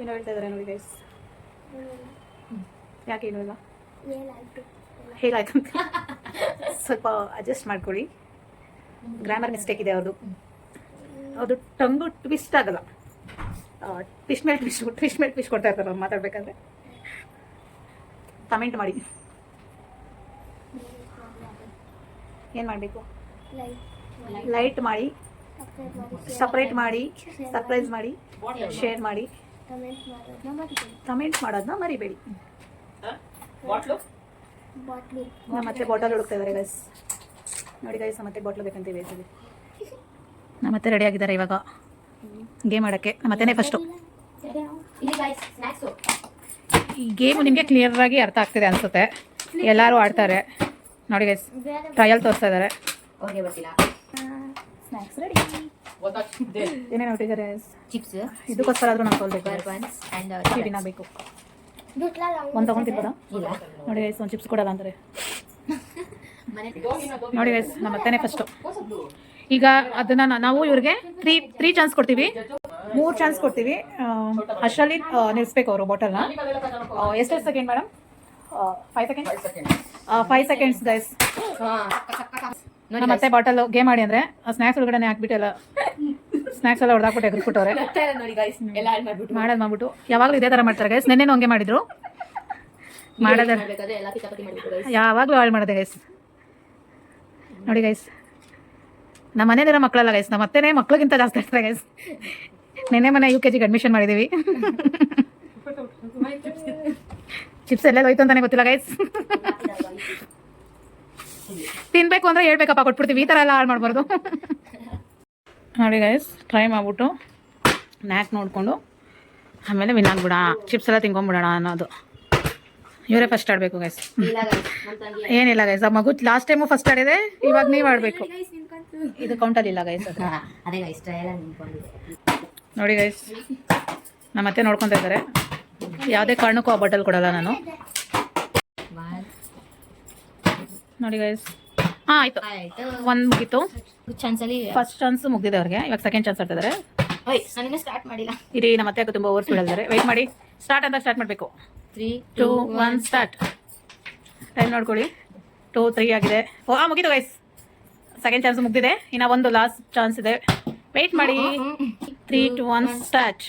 ಏನೋ ಹೇಳ್ತಾ ಇದ್ದಾರೆ ನೋಡಿ ಗೈಸ್. ಯಾಕೆ ಏನೂ ಇಲ್ಲ, ಹೇಗಾಯ್ತು ಅಂತ ಸ್ವಲ್ಪ ಅಡ್ಜಸ್ಟ್ ಮಾಡ್ಕೊಳ್ಳಿ. ಗ್ರಾಮರ್ ಮಿಸ್ಟೇಕ್ ಇದೆ ಅವ್ರದ್ದು. ಅದು ಟಂಗು ಟ್ವಿಸ್ಟ್ ಆಗಲ್ಲ, ಟ್ವಿಸ್ಟ್ ಮೇಲೆ ಟ್ವಿಸ್ಟ್ ಕೊಡ್ತಾ ಇರ್ತಾರೆ ಅವ್ರು ಮಾತಾಡ್ಬೇಕಾದ್ರೆ. ಕಮೆಂಟ್ ಮಾಡಿ ಏನು ಮಾಡಬೇಕು, ಲೈಟ್ ಮಾಡಿ, ಸಪ್ರೇಟ್ ಮಾಡಿ, ಸರ್ಪ್ರೈಸ್ ಮಾಡಿ, ಶೇರ್ ಮಾಡಿ, ಕಮೆಂಟ್ ಮಾಡೋದನ್ನ ಮರಿಬೇಡಿ. ಮತ್ತೆ ಬಾಟಲ್ ಹುಡುಕ್ತಾ ಇದ್ದಾರೆ ಗೈಸ್. ನೋಡಿ ಗೈಸ್, ಮತ್ತೆ ಬಾಟ್ಲು ಬೇಕಂತ ಬೇಯಿಸಿದ್ವಿ. ಮತ್ತೆ ರೆಡಿ ಆಗಿದ್ದಾರೆ ಇವಾಗ ಗೇಮ್ ಆಡೋಕ್ಕೆ. ಮತ್ತೆನೇ ಫಸ್ಟು ಈ ಗೇಮು ನಿಮಗೆ ಕ್ಲಿಯರ್ ಆಗಿ ಅರ್ಥ ಆಗ್ತಿದೆ ಅನಿಸುತ್ತೆ. ಎಲ್ಲರೂ ಆಡ್ತಾರೆ ನೋಡಿ ಗೈಸ್, ಟ್ರಯಲ್ ತೋರಿಸ್ತಾ ಇದ್ದಾರೆ. Snacks ready. ಏನೇನು ಹೊಟ್ಟಿದ್ದಾರೆ ಚಿಪ್ಸ್. ಇದಕ್ಕೋಸ್ಕರ ಆದರೂ ನಾವು ತೊಗೊಳ್ಬೇಕು, ತಿನ್ನಬೇಕು. ಒಂದು ತೊಗೊಂಡು ತಿನ್ಬೋದಾ? ನೋಡಿ ಗೈಸ್, ಒಂದು ಚಿಪ್ಸ್ ಕೊಡಲ್ಲ ಅಂತಾರೆ. ನೋಡಿ ಗೈಸ್, ನಮ್ಮ ಮತ್ತೆನೇ ಫಸ್ಟು. ಈಗ ಅದನ್ನ ನಾವು ಇವ್ರಿಗೆ ತ್ರೀ ಚಾನ್ಸ್ ಕೊಡ್ತೀವಿ, 3 ಚಾನ್ಸ್ ಕೊಡ್ತೀವಿ. ಅಷ್ಟರಲ್ಲಿ ನಿಲ್ಲಿಸ್ಬೇಕು ಅವರು ಬಾಟಲ್ನ. ಎಷ್ಟು ಸೆಕೆಂಡ್ ಮೇಡಮ್? 5 seconds guys. ಮತ್ತೆ ಬಾಟಲ್ ಗೇಮ್ ಆಡಿ ಅಂದರೆ ಸ್ನ್ಯಾಕ್ಸ್ ಒಳಗಡೆ ಹಾಕ್ಬಿಟ್ಟೆಲ್ಲ ಸ್ನ್ಯಾಕ್ಸ್ ಎಲ್ಲ ಹೊಡೆದಾಕ್ಬಿಟ್ಟು ಎಗ್ರಿಬಿಟ್ಟವ್ರೆ. ಮಾಡೋದು ಮಾಡ್ಬಿಟ್ಟು ಯಾವಾಗಲೂ ಇದೇ ಥರ ಮಾಡ್ತಾರೆ ಗೈಸ್. ನೆನ್ನೆನೂ ಹಂಗೆ ಮಾಡಿದ್ರು. ಮಾಡೋದ ಯಾವಾಗಲೂ ಹಾಳು ಮಾಡೋದೆ ಗೈಸ್. ನೋಡಿ ಗೈಸ್, ನಮ್ಮ ಮನೇಲಿರೋ ಮಕ್ಕಳಲ್ಲ ಗೈಸ್, ನಮ್ಮ ಅತ್ತೆನೇ ಮಕ್ಳಿಗಿಂತ ಜಾಸ್ತಿ ಇರ್ತಾರೆ ಗೈಸ್. ನೆನ್ನೆ ಮನೆ UKG ಅಡ್ಮಿಷನ್ ಮಾಡಿದ್ದೀವಿ. ಚಿಪ್ಸ್ ಎಲ್ಲ ಹೋಯ್ತು ಅಂತಾನೆ ಗೊತ್ತಿಲ್ಲ ಗೈಸ್. ತಿನ್ಬೇಕು ಅಂದರೆ ಹೇಳ್ಬೇಕಪ್ಪ, ಕೊಟ್ಬಿಡ್ತೀವಿ. ಈ ಥರ ಎಲ್ಲ ಹಾಳು ಮಾಡಬಾರ್ದು. ನೋಡಿ ಗೈಸ್, ಟ್ರೈ ಮಾಡ್ಬಿಟ್ಟು ನ್ಯಾಕ್ ನೋಡಿಕೊಂಡು ಆಮೇಲೆ ವಿನ್ ಆಗ್ಬಿಡ, ಚಿಪ್ಸ್ ಎಲ್ಲ ತಿನ್ಕೊಂಬಿಡೋಣ ಅನ್ನೋದು. ಇವರೇ ಫಸ್ಟ್ ಆಡಬೇಕು ಗೈಸ್. ಏನಿಲ್ಲ ಗೈಸ್, ಆ ಮಗು ಲಾಸ್ಟ್ ಟೈಮು ಫಸ್ಟ್ ಆಡಿದೆ, ಇವಾಗ ನೀವು ಆಡಬೇಕು. ಇದು ಕೌಂಟಲ್ಲಿ ಇಲ್ಲ ಗೈಸ್. ನೋಡಿ ಗೈಸ್, ನಮ್ಮ ಮತ್ತೆ ನೋಡ್ಕೊತಾ ಇದ್ದಾರೆ. ಯಾವುದೇ ಕಾರಣಕ್ಕೂ ಆ ಬಾಟಲ್ ಕೊಡಲ್ಲ ನಾನು. ನೋಡಿ ಗೈಸ್, ಹಾಂ ಆಯಿತು, ಒಂದು ಮುಗೀತು. ಫಸ್ಟ್ ಚಾನ್ಸ್ ಮುಗಿದಿದೆ ಅವ್ರಿಗೆ. ಇವಾಗ ಸೆಕೆಂಡ್ ಚಾನ್ಸ್ ಆಡ್ತಿದ್ದಾರೆ. ಸ್ಟಾರ್ಟ್ ಮಾಡಿಲ್ಲ ಇರಿ, ನಮ್ಮ ಮತ್ತೆ ತುಂಬ ಓವರ್ಸ್ ಬಿಡಲ್ತಾರೆ. ವೆಯ್ಟ್ ಮಾಡಿ. ಸ್ಟಾರ್ಟ್ ಅಂತ ಸ್ಟಾರ್ಟ್ ಮಾಡಬೇಕು. 3, 2, 1 ಸ್ಟಾರ್ಟ್. ಟೈಮ್ ನೋಡ್ಕೊಳ್ಳಿ. 2, 3 ಆಗಿದೆ. ಮುಗೀತು ಗೈಸ್, ಸೆಕೆಂಡ್ ಚಾನ್ಸ್ ಮುಗಿದಿದೆ. ಇನ್ನು ಒಂದು ಲಾಸ್ಟ್ ಚಾನ್ಸ್ ಇದೆ, ವೆಯ್ಟ್ ಮಾಡಿ. 3, 2, 1 ಸ್ಟಾರ್ಟ್.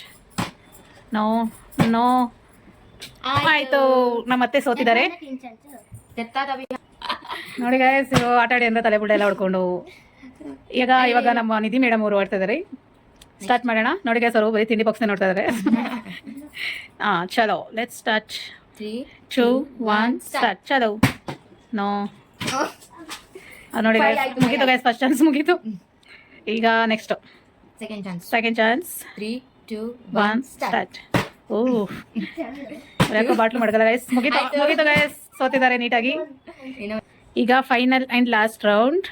ನೋ ನೋ ಆಯಿತು, ನಮ್ಮ ಮತ್ತೆ ಸೋತಿದ್ದಾರೆ. ನೋಡಿ ಗೈಸ್, ಆಟ ಆಡಿ ಅಂದ್ರೆ ತಲೆ ಬುಡ್ಡೆ ಎಲ್ಲ ಹೊಡ್ಕೊಂಡು. ಇವಾಗ ನಮ್ಮ ನಿಧಿ ಮೇಡಮ್ ಅವರು ಆಡ್ತಾ ಇದ್ದಾರೆ. ಸ್ಟಾರ್ಟ್ ಮಾಡೋಣ. ನೋಡಿ ಗೈಸ್, ಅವರು ಬರೀ ತಿಂಡಿ ಬಾಕ್ಸ್ನ ನೋಡ್ತಾ ಇದ್ದಾರೆ. ಚಲೋ, ಲೆಟ್ಸ್ ಸ್ಟಾರ್ಟ್. 3, 2, 1 ಸ್ಟಾರ್ಟ್. ಚಲೋ. ನೋ ನೋಡಿ ಗೈಸ್, ಮುಗೀತು ಗೈಸ್, ಫಸ್ಟ್ ಚಾನ್ಸ್ ಮುಗೀತು. ಈಗ ನೆಕ್ಸ್ಟ್ ಸೆಕೆಂಡ್ ಚಾನ್ಸ್. 3, 2, 1 ಸ್ಟಾರ್ಟ್. ಯಾಕೋ ಬಾಟ್ಲು ಮಡಗಲ್ಲ ಗೈಸ್. ಮುಗೀತು ಗೈಸ್, ಸೋತಿದ್ದಾರೆ ನೀಟಾಗಿ. ಈಗ final and last round.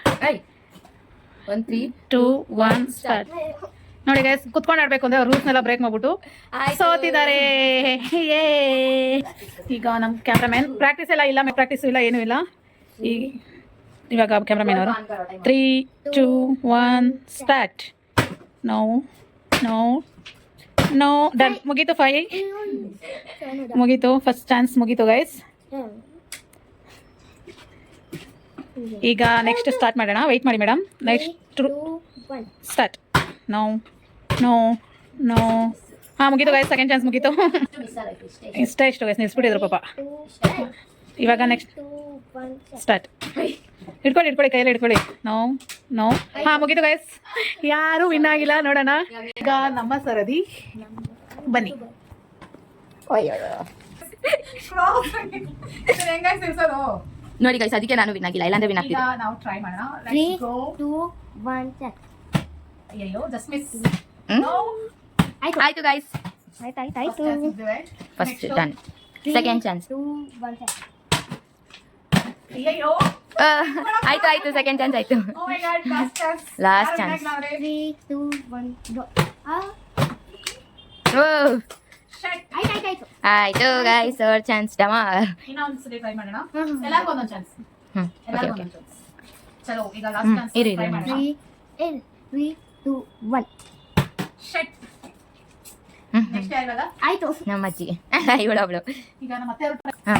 1, 3, 2, 1 start. ನೋಡಿ ಗೈಸ್, ಕುತ್ಕೊಂಡು ಆಡ್ಬೇಕು ಅಂದ್ರೆ ಅವ್ರ ರೂಲ್ಸ್ನೆಲ್ಲ ಬ್ರೇಕ್ ಮಾಡ್ಬಿಟ್ಟು ಸೋತಿದ್ದಾರೆ. ಈಗ ನಮ್ಮ ಕ್ಯಾಮ್ರಾಮನ್ ಪ್ರಾಕ್ಟೀಸ್ ಎಲ್ಲ ಇಲ್ಲ, ಪ್ರಾಕ್ಟೀಸ್ ಇಲ್ಲ, ಏನೂ ಇಲ್ಲ. ಇವಾಗ ಕ್ಯಾಮ್ರಾಮನ್ ಅವರು 3, 2, 1 start. No no no done. ಮುಗೀತು. 5 ಮುಗೀತು, ಫಸ್ಟ್ ಚಾನ್ಸ್ ಮುಗೀತು ಗೈಸ್. ಈಗ ನೆಕ್ಸ್ಟ್ ಸ್ಟಾರ್ಟ್ ಮಾಡೋಣ. ವೆಯ್ಟ್ ಮಾಡಿ madam. Next start. No no no ಮುಗೀತು ಗೈಸ್, ಸೆಕೆಂಡ್ ಚಾನ್ಸ್ ಮುಗೀತು. ಇಷ್ಟು ಗೈಸ್, ನಿಲ್ಸ್ಬಿಟ್ಟಿದ್ರು ಪಾಪ. ಇವಾಗ ನೆಕ್ಸ್ಟ್ ಸ್ಟಾರ್ಟ್. ಇಟ್ಕೊಳ್ಳಿ ಕೈಯಲ್ಲಿ ಇಟ್ಕೊಳ್ಳಿ. ನೋ ನೋ ಮುಗೀತು ಗೈಸ್, ಯಾರು ವಿನ್ ಆಗಿಲ್ಲ. ನೋಡೋಣ ಈಗ ನಮ್ಮ ಸರದಿ, ಬನ್ನಿ. ನೋಡಿ ಗೈಸ್, ಅದಕ್ಕೆ ನಾನು ವಿನ್ ಆಗಿಲ್ಲ, ಇಲ್ಲಾಂದ್ರೆ ವಿನ್ ಆಗ್ತಿದ್ದೆ. ನಾವು ಟ್ರೈ ಮಾಡೋಣ. 3, 2, 1 ಸ್ಟಾರ್ಟ್. ಅಯ್ಯೋ, ಜಸ್ಟ್ ಮಿಸ್. ಆಯ್ತು ಗೈಸ್, ಆಯ್ತು. First done. Second chance. 2, 1 start. ಅಯ್ಯೋ, ಆಯ್ತು, ಸೆಕೆಂಡ್ ಚಾನ್ಸ್ ಆಯ್ತು. Last chance. 3, 2, 1 ಗೋ. ಆಯ್ತು ಗೈಸ್, ಥರ್ಡ್ ಚಾನ್ಸ್ ಡಮಾರ್. ಇನ್ನೊಂದ್ಸರಿ ಟ್ರೈ ಮಾಡೋಣ. ಎಲ್ಲರಿಗೂ ಒಂದೊಂದು ಚಾನ್ಸ್. ಚಲೋ, ಈಗ ಲಾಸ್ಟ್ ಚಾನ್ಸ್ ಟ್ರೈ ಮಾಡೋಣ. 3, 2, 1 ಶಟ್. ನೆಕ್ಸ್ಟ್ ಇವಾಗ ಆಯ್ತು. ನಮ್ಮ ಅಜ್ಜಿ ಇವಳೊಬ್ಳು. ಈಗ ನಮ್ಮ ಮತ್ತೆ ಹಾ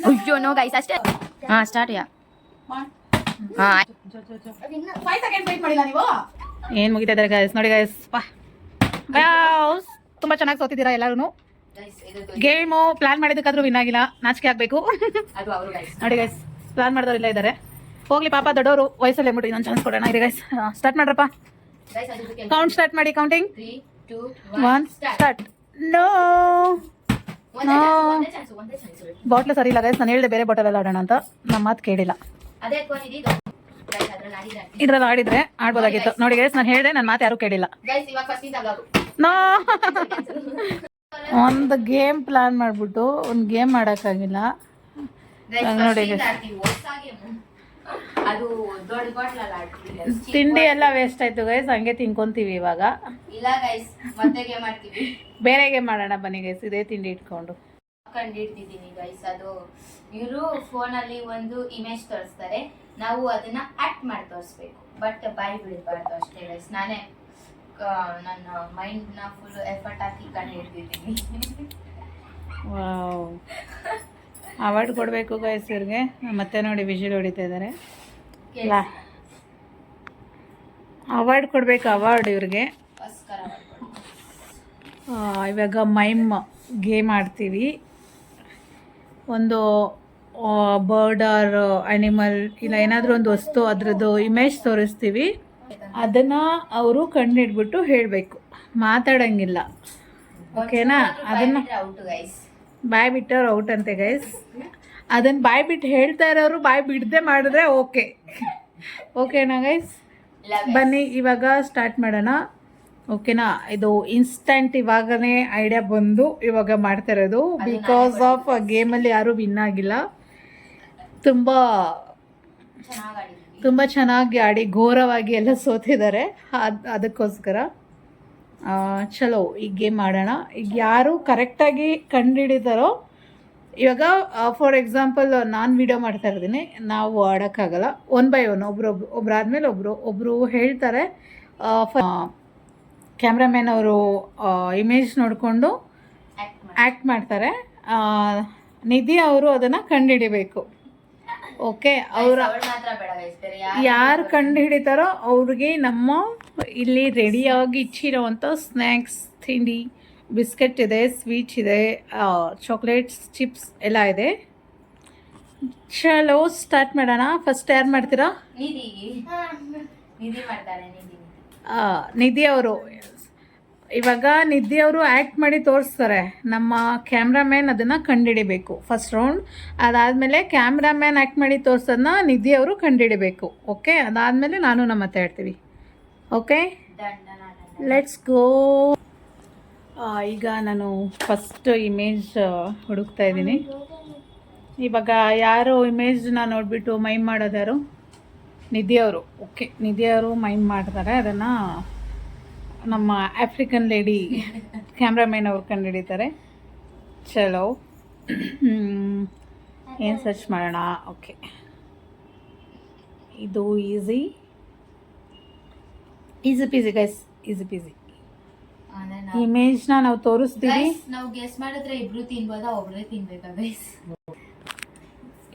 ಅಯ್ಯೋ ನೋ ಗೈಸ್ ಅಷ್ಟೇ. ಹಾ ಸ್ಟಾರ್ಟ್ ಯಾ. ಹಾ 5 ಸೆಕೆಂಡ್ಸ್ ವೇಟ್ ಮಾಡಿಲ್ಲ ನೀವು. ಏನು ಮುಗಿತಾ ಇದ್ದಾರೆ ಗೈಸ್, ನೋಡಿ ಗೈಸ್. ತುಂಬಾ ಚೆನ್ನಾಗಿ ಸೋತಿದ್ದೀರಾ ಎಲ್ಲರೂ. ಗೇಮು ಪ್ಲಾನ್ ಮಾಡಿದ್ದಕ್ಕಾದ್ರೂ ವಿನ್ ಆಗಿಲ್ಲ, ನಾಚಿಕೆ ಆಗ್ಬೇಕು. ಅದು ಅವರು ಗೈಸ್. ನೋಡಿ ಗೈಸ್, ಪ್ಲಾನ್ ಮಾಡಿದವ್ರು ಇಲ್ಲ ಇದ್ದಾರೆ. ಹೋಗ್ಲಿ ಪಾಪ, ದೊಡ್ಡವರು ವಯಸ್ಸಲ್ಲಿ ಬಿಟ್ಟು ಇನ್ನೊಂದು ಚಾನ್ಸ್ ಕೊಡೋಣ. ಇರಿ ಗೈಸ್, ಸ್ಟಾರ್ಟ್ ಮಾಡ್ರಪ್ಪ. ಗೈಸ್ ಅದು ಕೌಂಟ್ ಸ್ಟಾರ್ಟ್ ಮಾಡಿ. Counting 3 2 1 start. ನೋ ಒಂದೇ ಚಾನ್ಸ್. ಬಾಟ್ಲು ಸರಿ ಇಲ್ಲ ಗೈಸ್. ನಾನು ಹೇಳಿದೆ ಬೇರೆ ಬಾಟಲ್ ಆಡೋಣ ಅಂತ, ನಮ್ಮ ಮಾತು ಕೇಳಿಲ್ಲ. ಅದೇ ಕೊನಿದಿ ಗೈಸ್ ಅದ್ರಲ್ಲಿ ಆಡಿದ್ರೆ ಇದ್ರಲ್ಲಿ ಆಡಿದ್ರೆ ಆಡ್ಬೋದಾಗಿತ್ತು. ನೋಡಿ ಗೈಸ್, ನಾನು ಹೇಳಿದೆ, ನನ್ನ ಮಾತು ಯಾರು ಕೇಳಿಲ್ಲ. ಗೈಸ್ ಇವಾಗ ಫಸ್ಟ್ ಇಂದ ಬ್ಲಾಗ್. ನೋ ಒಂದು ಗೇಮ್ ಪ್ಲಾನ್ ಮಾಡ್ಬಿಟ್ಟು ಒಂದು ಗೇಮ್ ಮಾಡೋಕ್ಕಾಗಿಲ್ಲ. ನೋಡಿ ಗೈಸ್ ಆಡ್ತೀವಿ ಹೊಸಾಗೆ. ಅದು ದೊಡ್ಡ ಬಾಟ್ಲ್ ಅಲ್ಲ ಆಡ್ತೀವಿ. ತಿಂಡಿ ಎಲ್ಲ ವೇಸ್ಟ್ ಆಯ್ತು ಗೈಸ್, ಹಂಗೆ ತಿನ್ಕೊಂತೀವಿ ಇವಾಗ. ಇಲ್ಲ ಗೈಸ್ ಮತ್ತೆ ಗೇಮ್ ಮಾಡ್ತೀವಿ. ಬೇರೆ ಗೇಮ್ ಮಾಡೋಣ ಬನ್ನಿ ಗೈಸ್, ಇದೇ ತಿಂಡಿ ಇಟ್ಕೊಂಡು. ಕಂಡಿಡ್ತಿದ್ದೀನಿ ಗೈಸ್. ಅದು ಇವರು ಫೋನಲ್ಲಿ ಒಂದು ಇಮೇಜ್ ತೋರಿಸ್ತಾರೆ, ನಾವು ಅದನ್ನ ಆಕ್ಟ್ ಮಾಡಿ ತೋರಿಸ್ಬೇಕು. ಬಟ್ ಬಾಯಿ ಬಿಡಬಾರ್ದು ಅಷ್ಟೇ ಗೈಸ್. ನಾನೇ ನನ್ನ ಮೈಂಡ್ನ ಫುಲ್ ಎಫರ್ಟ್ ಹಾಕಿ ಕಂಡಿಡ್ತಿದ್ದೀನಿ. ವಾವ್, ಅವಾರ್ಡ್ ಕೊಡಬೇಕು ಗೈಸ್ ಇವ್ರಿಗೆ. ಮತ್ತೆ ನೋಡಿ ವಿಷಲ್ ಹೊಡಿತಾ ಇದ್ದಾರೆ. ಅವಾರ್ಡ್ ಕೊಡಬೇಕು, ಅವಾರ್ಡ್ ಇವ್ರಿಗೆ. ಇವಾಗ ಮೈಮ್ ಗೇಮ್ ಆಡ್ತೀವಿ. ಒಂದು ಬರ್ಡ್ ಆರ್ ಅನಿಮಲ್ ಇಲ್ಲ ಏನಾದರೂ ಒಂದು ವಸ್ತು ಅದರದ್ದು ಇಮೇಜ್ ತೋರಿಸ್ತೀವಿ. ಅದನ್ನು ಅವರು ಕಂಡುಹಿಡ್ಬಿಟ್ಟು ಹೇಳಬೇಕು, ಮಾತಾಡೋಂಗಿಲ್ಲ. ಓಕೆನಾ? ಅದನ್ನು ಔಟ್ ಗೈಸ್. ಬಾಯ್ ಬಿಟ್ಟವ್ರು ಔಟ್ ಅಂತೆ ಗೈಸ್. ಅದನ್ನು ಬಾಯ್ ಬಿಟ್ಟು ಹೇಳ್ತಾ ಇರೋರು ಬಾಯ್ ಬಿಡದೆ ಮಾಡಿದ್ರೆ ಓಕೆ. ಓಕೆನಾ ಗೈಸ್? ಬನ್ನಿ ಇವಾಗ ಸ್ಟಾರ್ಟ್ ಮಾಡೋಣ. ಓಕೆನಾ? ಇದು ಇನ್ಸ್ಟಂಟ್ ಇವಾಗನೇ ಐಡಿಯಾ ಬಂದು ಇವಾಗ ಮಾಡ್ತಾ ಇರೋದು. ಬಿಕಾಸ್ ಆಫ್ ಗೇಮಲ್ಲಿ ಯಾರೂ ವಿನ್ ಆಗಿಲ್ಲ. ತುಂಬ ಚೆನ್ನಾಗಿ ಆಡಿ ಘೋರವಾಗಿ ಎಲ್ಲ ಸೋತಿದ್ದಾರೆ. ಅದಕ್ಕೋಸ್ಕರ ಚಲೋ ಈ ಗೇಮ್ ಆಡೋಣ. ಈಗ ಯಾರು ಕರೆಕ್ಟಾಗಿ ಕಂಡುಹಿಡಿತಾರೋ, ಇವಾಗ ಫಾರ್ ಎಕ್ಸಾಂಪಲ್ ನಾನು ವಿಡಿಯೋ ಮಾಡ್ತಾ ಇರ್ತೀನಿ, ನಾವು ಆಡೋಕ್ಕಾಗಲ್ಲ. 1 by 1 ಒಬ್ಬರಾದ್ಮೇಲೆ ಒಬ್ಬರು ಹೇಳ್ತಾರೆ. ಕ್ಯಾಮ್ರಾಮ್ಯಾನ್ ಅವರು ಇಮೇಜ್ ನೋಡಿಕೊಂಡು ಆ್ಯಕ್ಟ್ ಮಾಡ್ತಾರೆ. ನಿಧಿ ಅವರು ಅದನ್ನು ಕಂಡುಹಿಡಿಬೇಕು. ಓಕೆ, ಅವರ ಯಾರು ಕಂಡುಹಿಡಿತಾರೋ ಅವ್ರಿಗೆ ನಮ್ಮ ಇಲ್ಲಿ ರೆಡಿಯಾಗಿ ಇಚ್ಚಿರೋವಂಥ ಸ್ನ್ಯಾಕ್ಸ್, ತಿಂಡಿ, ಬಿಸ್ಕೆಟ್ ಇದೆ, ಸ್ವೀಟ್ಸ್ ಇದೆ, ಚಾಕ್ಲೇಟ್ಸ್, ಚಿಪ್ಸ್ ಎಲ್ಲ ಇದೆ. ಚಲೋ ಸ್ಟಾರ್ಟ್ ಮಾಡೋಣ. ಫಸ್ಟ್ ಯಾರು ಮಾಡ್ತೀರಾ? ನಿಧಿ ಅವರು. ಇವಾಗ ನಿಧಿ ಅವರು ಆ್ಯಕ್ಟ್ ಮಾಡಿ ತೋರಿಸ್ತಾರೆ. ನಮ್ಮ ಕ್ಯಾಮ್ರಾಮ್ಯಾನ್ ಅದನ್ನು ಕಂಡುಹಿಡಿಬೇಕು ಫಸ್ಟ್ ರೌಂಡ್. ಅದಾದಮೇಲೆ ಕ್ಯಾಮ್ರಾಮ್ಯಾನ್ ಆ್ಯಕ್ಟ್ ಮಾಡಿ ತೋರಿಸೋದನ್ನ ನಿಧಿ ಅವರು ಕಂಡುಹಿಡಿಬೇಕು. ಓಕೆ, ಅದಾದಮೇಲೆ ನಾನು ನಮ್ಮ ಮತ್ತೆ ಹೇಳ್ತೀವಿ. ಓಕೆ, ಲೆಟ್ಸ್ ಗೋ. ಈಗ ನಾನು ಫಸ್ಟ್ ಇಮೇಜ್ ಹುಡುಕ್ತಾ ಇದ್ದೀನಿ. ಇವಾಗ ಯಾರು ಇಮೇಜ್ನ ನೋಡಿಬಿಟ್ಟು ಮೈಮ್ ಮಾಡೋದ್ಯಾರು? ನಿಧಿಯವರು. ಓಕೆ, ನಿಧಿಯವರು ಮೈಮ್ ಮಾಡ್ತಾರೆ. ಅದನ್ನು ನಮ್ಮ ಆಫ್ರಿಕನ್ ಲೇಡಿ ಕ್ಯಾಮ್ರಾಮ್ಯಾನ್ ಅವ್ರು ಕಂಡುಹಿಡಿತಾರೆ. ಚಲೋ, ಏನು ಸರ್ಚ್ ಮಾಡೋಣ? ಓಕೆ, ಇದು easy peasy guys, easy peasy. ಇಮೇಜ್ನ ನಾವು ತೋರಿಸ್ತೀವಿ. ನಾವು ಗೆಸ್ ಮಾಡಿದ್ರೆ ಇಬ್ರು ತಿನ್ಬೋದಾ, ಒಬ್ರೇ ತಿನ್ಬೇಕಾ ಗೈಸ್?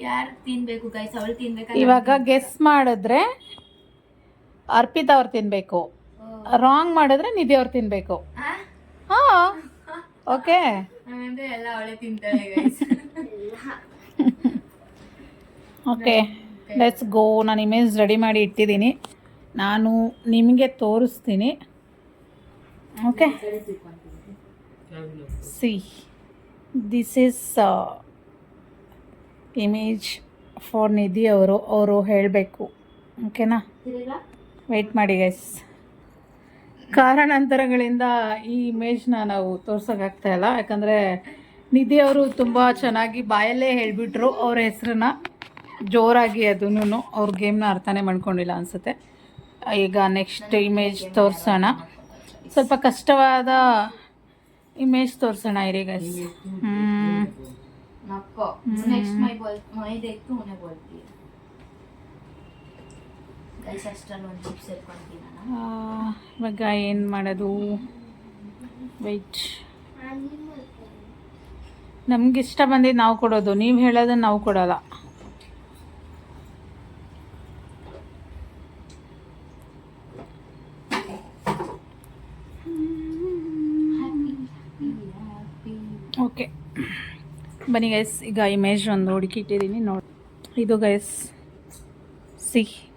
ಯಾರು ತಿನ್ಬೇಕು ಗೈಸ್? ಅವಳು ತಿನ್ಬೇಕಾ? ಇವಾಗ ಗೆಸ್ ಮಾಡಿದ್ರೆ ಅರ್ಪಿತಾ ಅವ್ರು ತಿನ್ಬೇಕು, ರಾಂಗ್ ಮಾಡಿದ್ರೆ ನಿಧಿ ಅವ್ರು ತಿನ್ಬೇಕು. ಹಾಂ, ಓಕೆ. ಎಲ್ಲ ಅವಳೇ ತಿಂತಾಳೆ ಗೈಸ್. Okay, let's go. ನಾನು ಇಮೇಜ್ ರೆಡಿ ಮಾಡಿ ಇಟ್ಟಿದ್ದೀನಿ, ನಾನು ನಿಮಗೆ ತೋರಿಸ್ತೀನಿ. Okay, see this is image for Nidhi ಅವರು ಹೇಳಬೇಕು. ಓಕೆನಾ? ವೆಯ್ಟ್ ಮಾಡಿ ಗೈಸ್. ಕಾರಣಾಂತರಗಳಿಂದ ಈ ಇಮೇಜ್ನ ನಾವು ತೋರ್ಸೋಕ್ಕಾಗ್ತಾಯಿಲ್ಲ. ಯಾಕಂದರೆ ನಿಧಿ ಅವರು ತುಂಬ ಚೆನ್ನಾಗಿ ಬಾಯಲ್ಲೇ ಹೇಳಿಬಿಟ್ರು ಅವ್ರ ಹೆಸರನ್ನ ಜೋರಾಗಿ. ಅದನ್ನು ಅವ್ರ ಗೇಮ್ನ ಅರ್ಥನೇ ಮಾಡ್ಕೊಂಡಿಲ್ಲ ಅನಿಸುತ್ತೆ. ಈಗ ನೆಕ್ಸ್ಟ್ ಇಮೇಜ್ ತೋರಿಸೋಣ. ಸ್ವಲ್ಪ ಕಷ್ಟವಾದ ಇಮೇಜ್ ತೋರಿಸೋಣ. ಇರಿ ಗೈಸ್. ಗೈಸ್ ಅಷ್ಟರಲ್ಲಿ ಒಂದು ಚಿಪ್ಸ್ ಎತ್ಕೊಂತೀನಿ ನಾನು. ಇವಾಗ ಏನು ಮಾಡೋದು? ವೆಯ್ಟ್. ನಮ್ಗೆ ಇಷ್ಟ ಬಂದಿದ್ದು ನಾವು ಕೊಡೋದು, ನೀವು ಹೇಳೋದನ್ನ ನಾವು ಕೊಡೋಲ್ಲ. ಓಕೆ ಬನ್ನಿ ಗೈಸ್, ಈಗ ಇಮೇಜ್ ಒಂದು ಹುಡುಕಿಟ್ಟಿದ್ದೀನಿ ನೋಡಿ. ಇದು ಗೈಸ್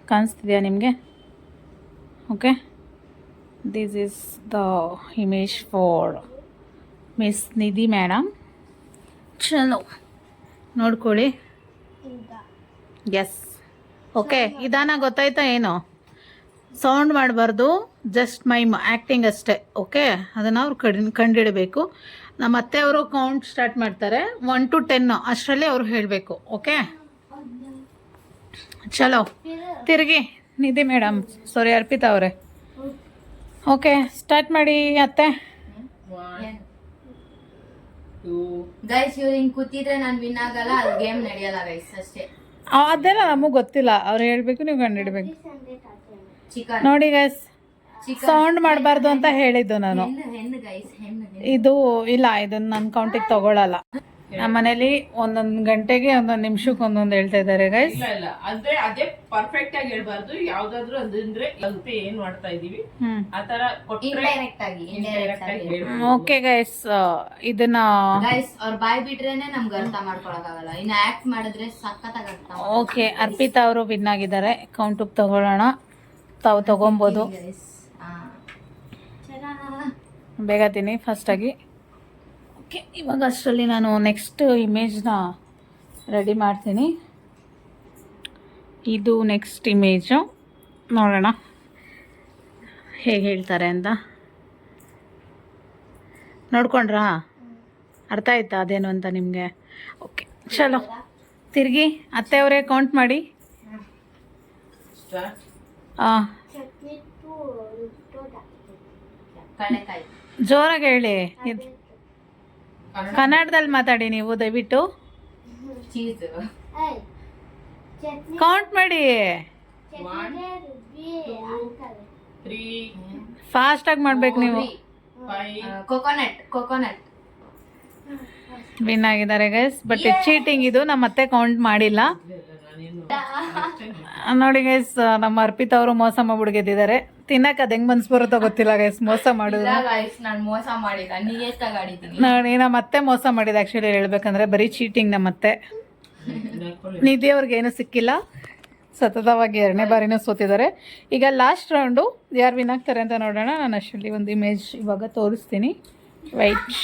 ಕಾಣಿಸ್ತಿದೆಯಾ ನಿಮಗೆ? Okay, this is the image for miss Nidhi madam. ಚಲೋ ನೋಡ್ಕೊಳ್ಳಿ. Yes, okay. ಇದಾನ ಗೊತ್ತಾಯ್ತಾ? ಏನು ಸೌಂಡ್ ಮಾಡಬಾರ್ದು, ಜಸ್ಟ್ ಮೈಮ್ ಆ್ಯಕ್ಟಿಂಗ್ ಅಷ್ಟೇ. ಓಕೆ, ಅದನ್ನು ಅವ್ರು ಕಂಡಿಡಬೇಕು. ನಮ್ಮ ಅತ್ತೆಯವರು ಕೌಂಟ್ ಸ್ಟಾರ್ಟ್ ಮಾಡ್ತಾರೆ 1 to 10, ಅಷ್ಟರಲ್ಲಿ ಅವ್ರು ಹೇಳಬೇಕು. ಓಕೆ, ಚಲೋ ತಿರುಗಿ. ನಿಧಿ ಮೇಡಮ್, ಸಾರಿ ಅರ್ಪಿತಾ ಅವರೇ. ಓಕೆ, ಸ್ಟಾರ್ಟ್ ಮಾಡಿ ಅತ್ತೆ. ಗೈಸ್ ಇವ್ರು ಹಿಂಗ್ ಕೂತಿದ್ರೆ ನಾನು ವಿನ್ ಆಗಲ್ಲ, ಅದು ಗೇಮ್ ನಡೆಯಲ್ಲ ಗೈಸ್ ಅಷ್ಟೇ. ಅದೆಲ್ಲ ನಮಗೆ ಗೊತ್ತಿಲ್ಲ, ಅವ್ರು ಹೇಳ್ಬೇಕು, ನೀವು ಕಂಡಿಡ್ಬೇಕು. ಚಿಕನ್ ನೋಡಿ ಗೈಸ್, ಸೌಂಡ್ ಮಾಡಬಾರ್ದು ಅಂತ ಹೇಳಿದ್ದು ನಾನು. ಹೆಣ್ಣು ಗೈಸ್, ಹೆಣ್ಣು. ಇದು ಇಲ್ಲ, ಇದನ್ನ ನನ್ನ ಕೌಂಟಿಗೆ ತಗೊಳಲ್ಲ. ನಮ್ಮ ಮನೇಲಿ ಒಂದೊಂದು ಗಂಟೆಗೆ ಒಂದೊಂದು ನಿಮಿಷಕ್ಕೆ ಒಂದೊಂದು ಹೇಳ್ತಾ ಇದ್ದಾರೆ ಗೈಸ್. ಇಲ್ಲ ಅಂದ್ರೆ ಅದೇ ಪರ್ಫೆಕ್ಟ್ ಆಗಿ ಹೇಳ್ಬಾರ್ದು. ಯಾವ್ದಾದ್ರು ಅಂದ್ರೆ ಅಲ್ಪೆ ಏನ್ ಮಾಡ್ತಾ ಇದೀವಿ ಆತರ ಇಂಡೈರೆಕ್ಟ್ ಆಗಿ. ಓಕೆ ಗೈಸ್, ಇದನ್ನ ಗೈಸ್ ಅವ್ರ ಬಾಯ್ ಬಿಟ್ರೇನೆ ನಮ್ಗೆ ಅರ್ಥ ಮಾಡ್ಕೊಳಕ್ಕಾಗಲ್ಲ, ಇನ್ನು ಆಕ್ಟ್ ಮಾಡಿದ್ರೆ ಸಖತ್ತಾಗಿ ಅರ್ಥ. ಓಕೆ, ಅರ್ಪಿತಾ ಅವರು ವಿನ್ ಆಗಿದ್ದಾರೆ. ಕೌಂಟಿಗೆ ತಗೊಳ್ಳೋಣ, ತಾವು ತಗೊಬೋದು. ಬೇಗ ತಿನ್ನಿ ಫಸ್ಟಾಗಿ. ಓಕೆ, ಇವಾಗ ಅಷ್ಟರಲ್ಲಿ ನಾನು ನೆಕ್ಸ್ಟ್ ಇಮೇಜ್ನ ರೆಡಿ ಮಾಡ್ತೀನಿ. ಇದು ನೆಕ್ಸ್ಟ್ ಇಮೇಜು, ನೋಡೋಣ ಹೇಗೆ ಹೇಳ್ತಾರೆ ಅಂತ. ನೋಡ್ಕೊಂಡ್ರಾ? ಅರ್ಥ ಆಯ್ತಾ ಅದೇನು ಅಂತ ನಿಮಗೆ? ಓಕೆ, ಚಲೋ ತಿರುಗಿ. ಅತ್ತೆಯವರೇ ಕೌಂಟ್ ಮಾಡಿ. ಕಡಲೆಕಾಯಿ ಜೋರಾಗಿ ಹೇಳಿ, ಕನ್ನಡದಲ್ಲಿ ಮಾತಾಡಿ ನೀವು ದಯವಿಟ್ಟು. ಚೀಸ್ ಕೌಂಟ್ ಮಾಡಿ, 1 2 3 ಫಾಸ್ಟಾಗಿ ಮಾಡ್ಬೇಕು ನೀವು. 5 ಕೋಕೋನಟ್ ವಿನ್ ಆಗಿದ್ದಾರೆ ಗೈಸ್, ಬಟ್ ಚೀಟಿಂಗ್ ಇದು. ನಮ್ಮ ಮತ್ತೆ ಕೌಂಟ್ ಮಾಡಿಲ್ಲ ನೋಡಿ ಗೈಸ್. ನಮ್ಮ ಅರ್ಪಿತಾ ಅವರು ಮೋಸ ಮಾಡ್ಬಿಡ್ಗೆದ್ದಿದ್ದಾರೆ. ತಿನ್ನಕ್ಕೆ ಅದು ಹೆಂಗ್ ಮನ್ಸು ಬರುತ್ತೋ ಗೊತ್ತಿಲ್ಲ ಗೈಸ್, ಮೋಸ ಮಾಡಿದ್ರು. ನಾನು ಮೋಸ ಮಾಡಿಲ್ಲ, ನೀವೇ ತಗಾಡಿದ್ದೀನಿ ನೋಡಿ. ನಮ್ಮ ಅತ್ತೆ ಮೋಸ ಮಾಡಿದ ಆ್ಯಕ್ಚುಲಿ ಹೇಳ್ಬೇಕಂದ್ರೆ, ಬರೀ ಚೀಟಿಂಗ್ ನಮ್ಮ ಅತ್ತೆ. ನಿಧಿ ಅವ್ರಿಗೆ ಏನು ಸಿಕ್ಕಿಲ್ಲ, ಸತತವಾಗಿ 2ನೇ ಬಾರಿನೂ ಸೋತಿದ್ದಾರೆ. ಈಗ ಲಾಸ್ಟ್ ರೌಂಡು ಯಾರು ವಿನ್ ಆಗ್ತಾರೆ ಅಂತ ನೋಡೋಣ. ನಾನು ಅಷ್ಟರಲ್ಲಿ ಒಂದು ಇಮೇಜ್ ಇವಾಗ ತೋರಿಸ್ತೀನಿ. ವೈಟ್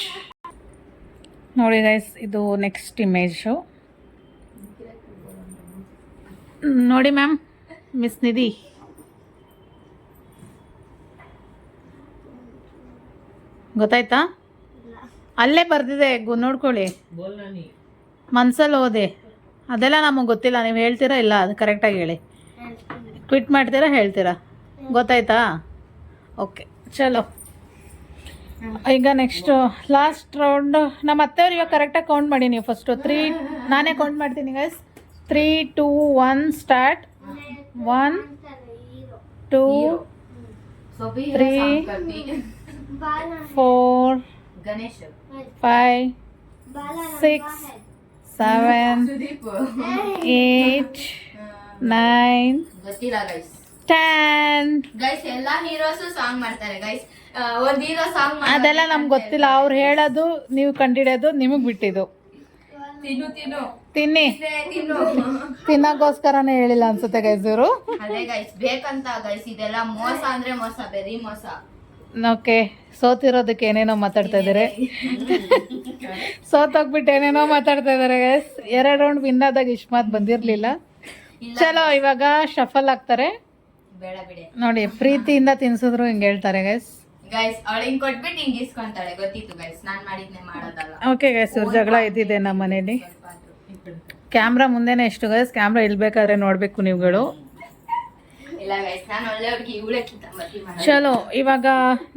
ನೋಡಿ ಗೈಸ್, ಇದು ನೆಕ್ಸ್ಟ್ ಇಮೇಜು ನೋಡಿ ಮ್ಯಾಮ್. ಮಿಸ್ ನಿಧಿ, ಗೊತ್ತಾಯ್ತಾ? ಅಲ್ಲೇ ಬರ್ದಿದೆ, ನೋಡ್ಕೊಳ್ಳಿ. ಮನ್ಸಲ್ಲಿ ಓದೆ, ಅದೆಲ್ಲ ನಮಗೆ ಗೊತ್ತಿಲ್ಲ. ನೀವು ಹೇಳ್ತೀರಾ ಇಲ್ಲ, ಅದು ಕರೆಕ್ಟಾಗಿ ಹೇಳಿ. ಕ್ವಿಟ್ ಮಾಡ್ತೀರಾ ಹೇಳ್ತೀರಾ? ಗೊತ್ತಾಯ್ತಾ? ಓಕೆ, ಚಲೋ. ಈಗ ನೆಕ್ಸ್ಟು ಲಾಸ್ಟ್ ರೌಂಡ್. ನಮ್ಮ ಅತ್ತೆಯವ್ರು ಇವಾಗ ಕರೆಕ್ಟಾಗಿ ಕೌಂಟ್ ಮಾಡಿ ನೀವು ಫಸ್ಟು. 3 ನಾನೇ ಕೌಂಟ್ ಮಾಡ್ತೀನಿ ಗೈಸ್. 3 2 1 ಸ್ಟಾರ್ಟ್. 1 2 3 4 ಗಣೇಶ್ 5 6 7 8 9 ಗೊತ್ತಿಲ್ಲ ಗೈಸ್. 10. ಗೈಸ್ ಎಲ್ಲಾ ಹೀರೋಸು ಸಾಂಗ್ ಮಾಡ್ತಾರೆ ಗೈಸ್. ಒಂದ್ ಹೀರೋ ಸಾಂಗ್ ಅದೆಲ್ಲ ನಮ್ಗೆ ಗೊತ್ತಿಲ್ಲ. ಅವ್ರು ಹೇಳೋದು ನೀವು ಕಂಡಿಡಿಯೋದು ನಿಮಗೆ ಬಿಟ್ಟಿದ್ದು. ತಿನ್ನಿ, ತಿನ್ನಕ್ಕೋಸ್ಕರನೇ ಹೇಳಿಲ್ಲ ಅನ್ಸುತ್ತೆ ಗೈಸ್ ಇವರು. ಅದೇ ಗೈಸ್ ಬೇಕಂತ ಗೈಸ್, ಇದೆಲ್ಲ ಮೋಸ ಅಂದ್ರೆ ಮೋಸ, ಬೆರಿ ಮೋಸ. ಓಕೆ, ಸೋತಿರೋದಕ್ಕೆ ಏನೇನೋ ಮಾತಾಡ್ತಾ ಇದ್ದಾರೆ. ಸೋತೋಗ್ಬಿಟ್ಟು ಏನೇನೋ ಮಾತಾಡ್ತಾ ಇದ್ದಾರೆ ಗೈಸ್. 2 ರೌಂಡ್ ವಿನ್ ಆದಾಗ ಇಷ್ಟು ಮಾತು ಬಂದಿರಲಿಲ್ಲ. ಚಲೋ, ಇವಾಗ ಶಫಲ್ ಆಗ್ತಾರೆ. ಬೇಡ ಬಿಡಿ ನೋಡಿ, ಪ್ರೀತಿಯಿಂದ ತಿನ್ಸಿದ್ರು ಹಿಂಗೆ ಹೇಳ್ತಾರೆ ಗೈಸ್. ಗೈಸ್ ಅವಳು ಹಿಂಗ್ ಕೊಟ್ಬಿಟ್ಟು ಹಿಂಗ್ ಇಸ್ಕೊಂತಾಳೆ. ಗೊತ್ತಿತ್ತು ಗೈಸ್, ನಾನ್ ಮಾಡಿದ್ನೆ ಮಾಡೋದಲ್ಲ. ಓಕೆ ಗೈಸ್, ಇವ್ರ ಜಗಳ ಇದ್ದಿದೆ ನಮ್ಮ ಮನೇಲಿ. ಕ್ಯಾಮ್ರಾ ಮುಂದೆನೇ ಎಷ್ಟು ಗೈಸ್, ಕ್ಯಾಮ್ರಾ ಇಲ್ಬೇಕಾದ್ರೆ ನೋಡ್ಬೇಕು ನೀವುಗಳು. ಇಲ್ಲ ಗೈಸ್, ನಾನು ಒಳ್ಳೆ ಹುಡುಗಿ, ಇವಳಕ್ಕಿಂತ ಮತಿ ಮಾಡೋದು. ಚಲೋ, ಇವಾಗ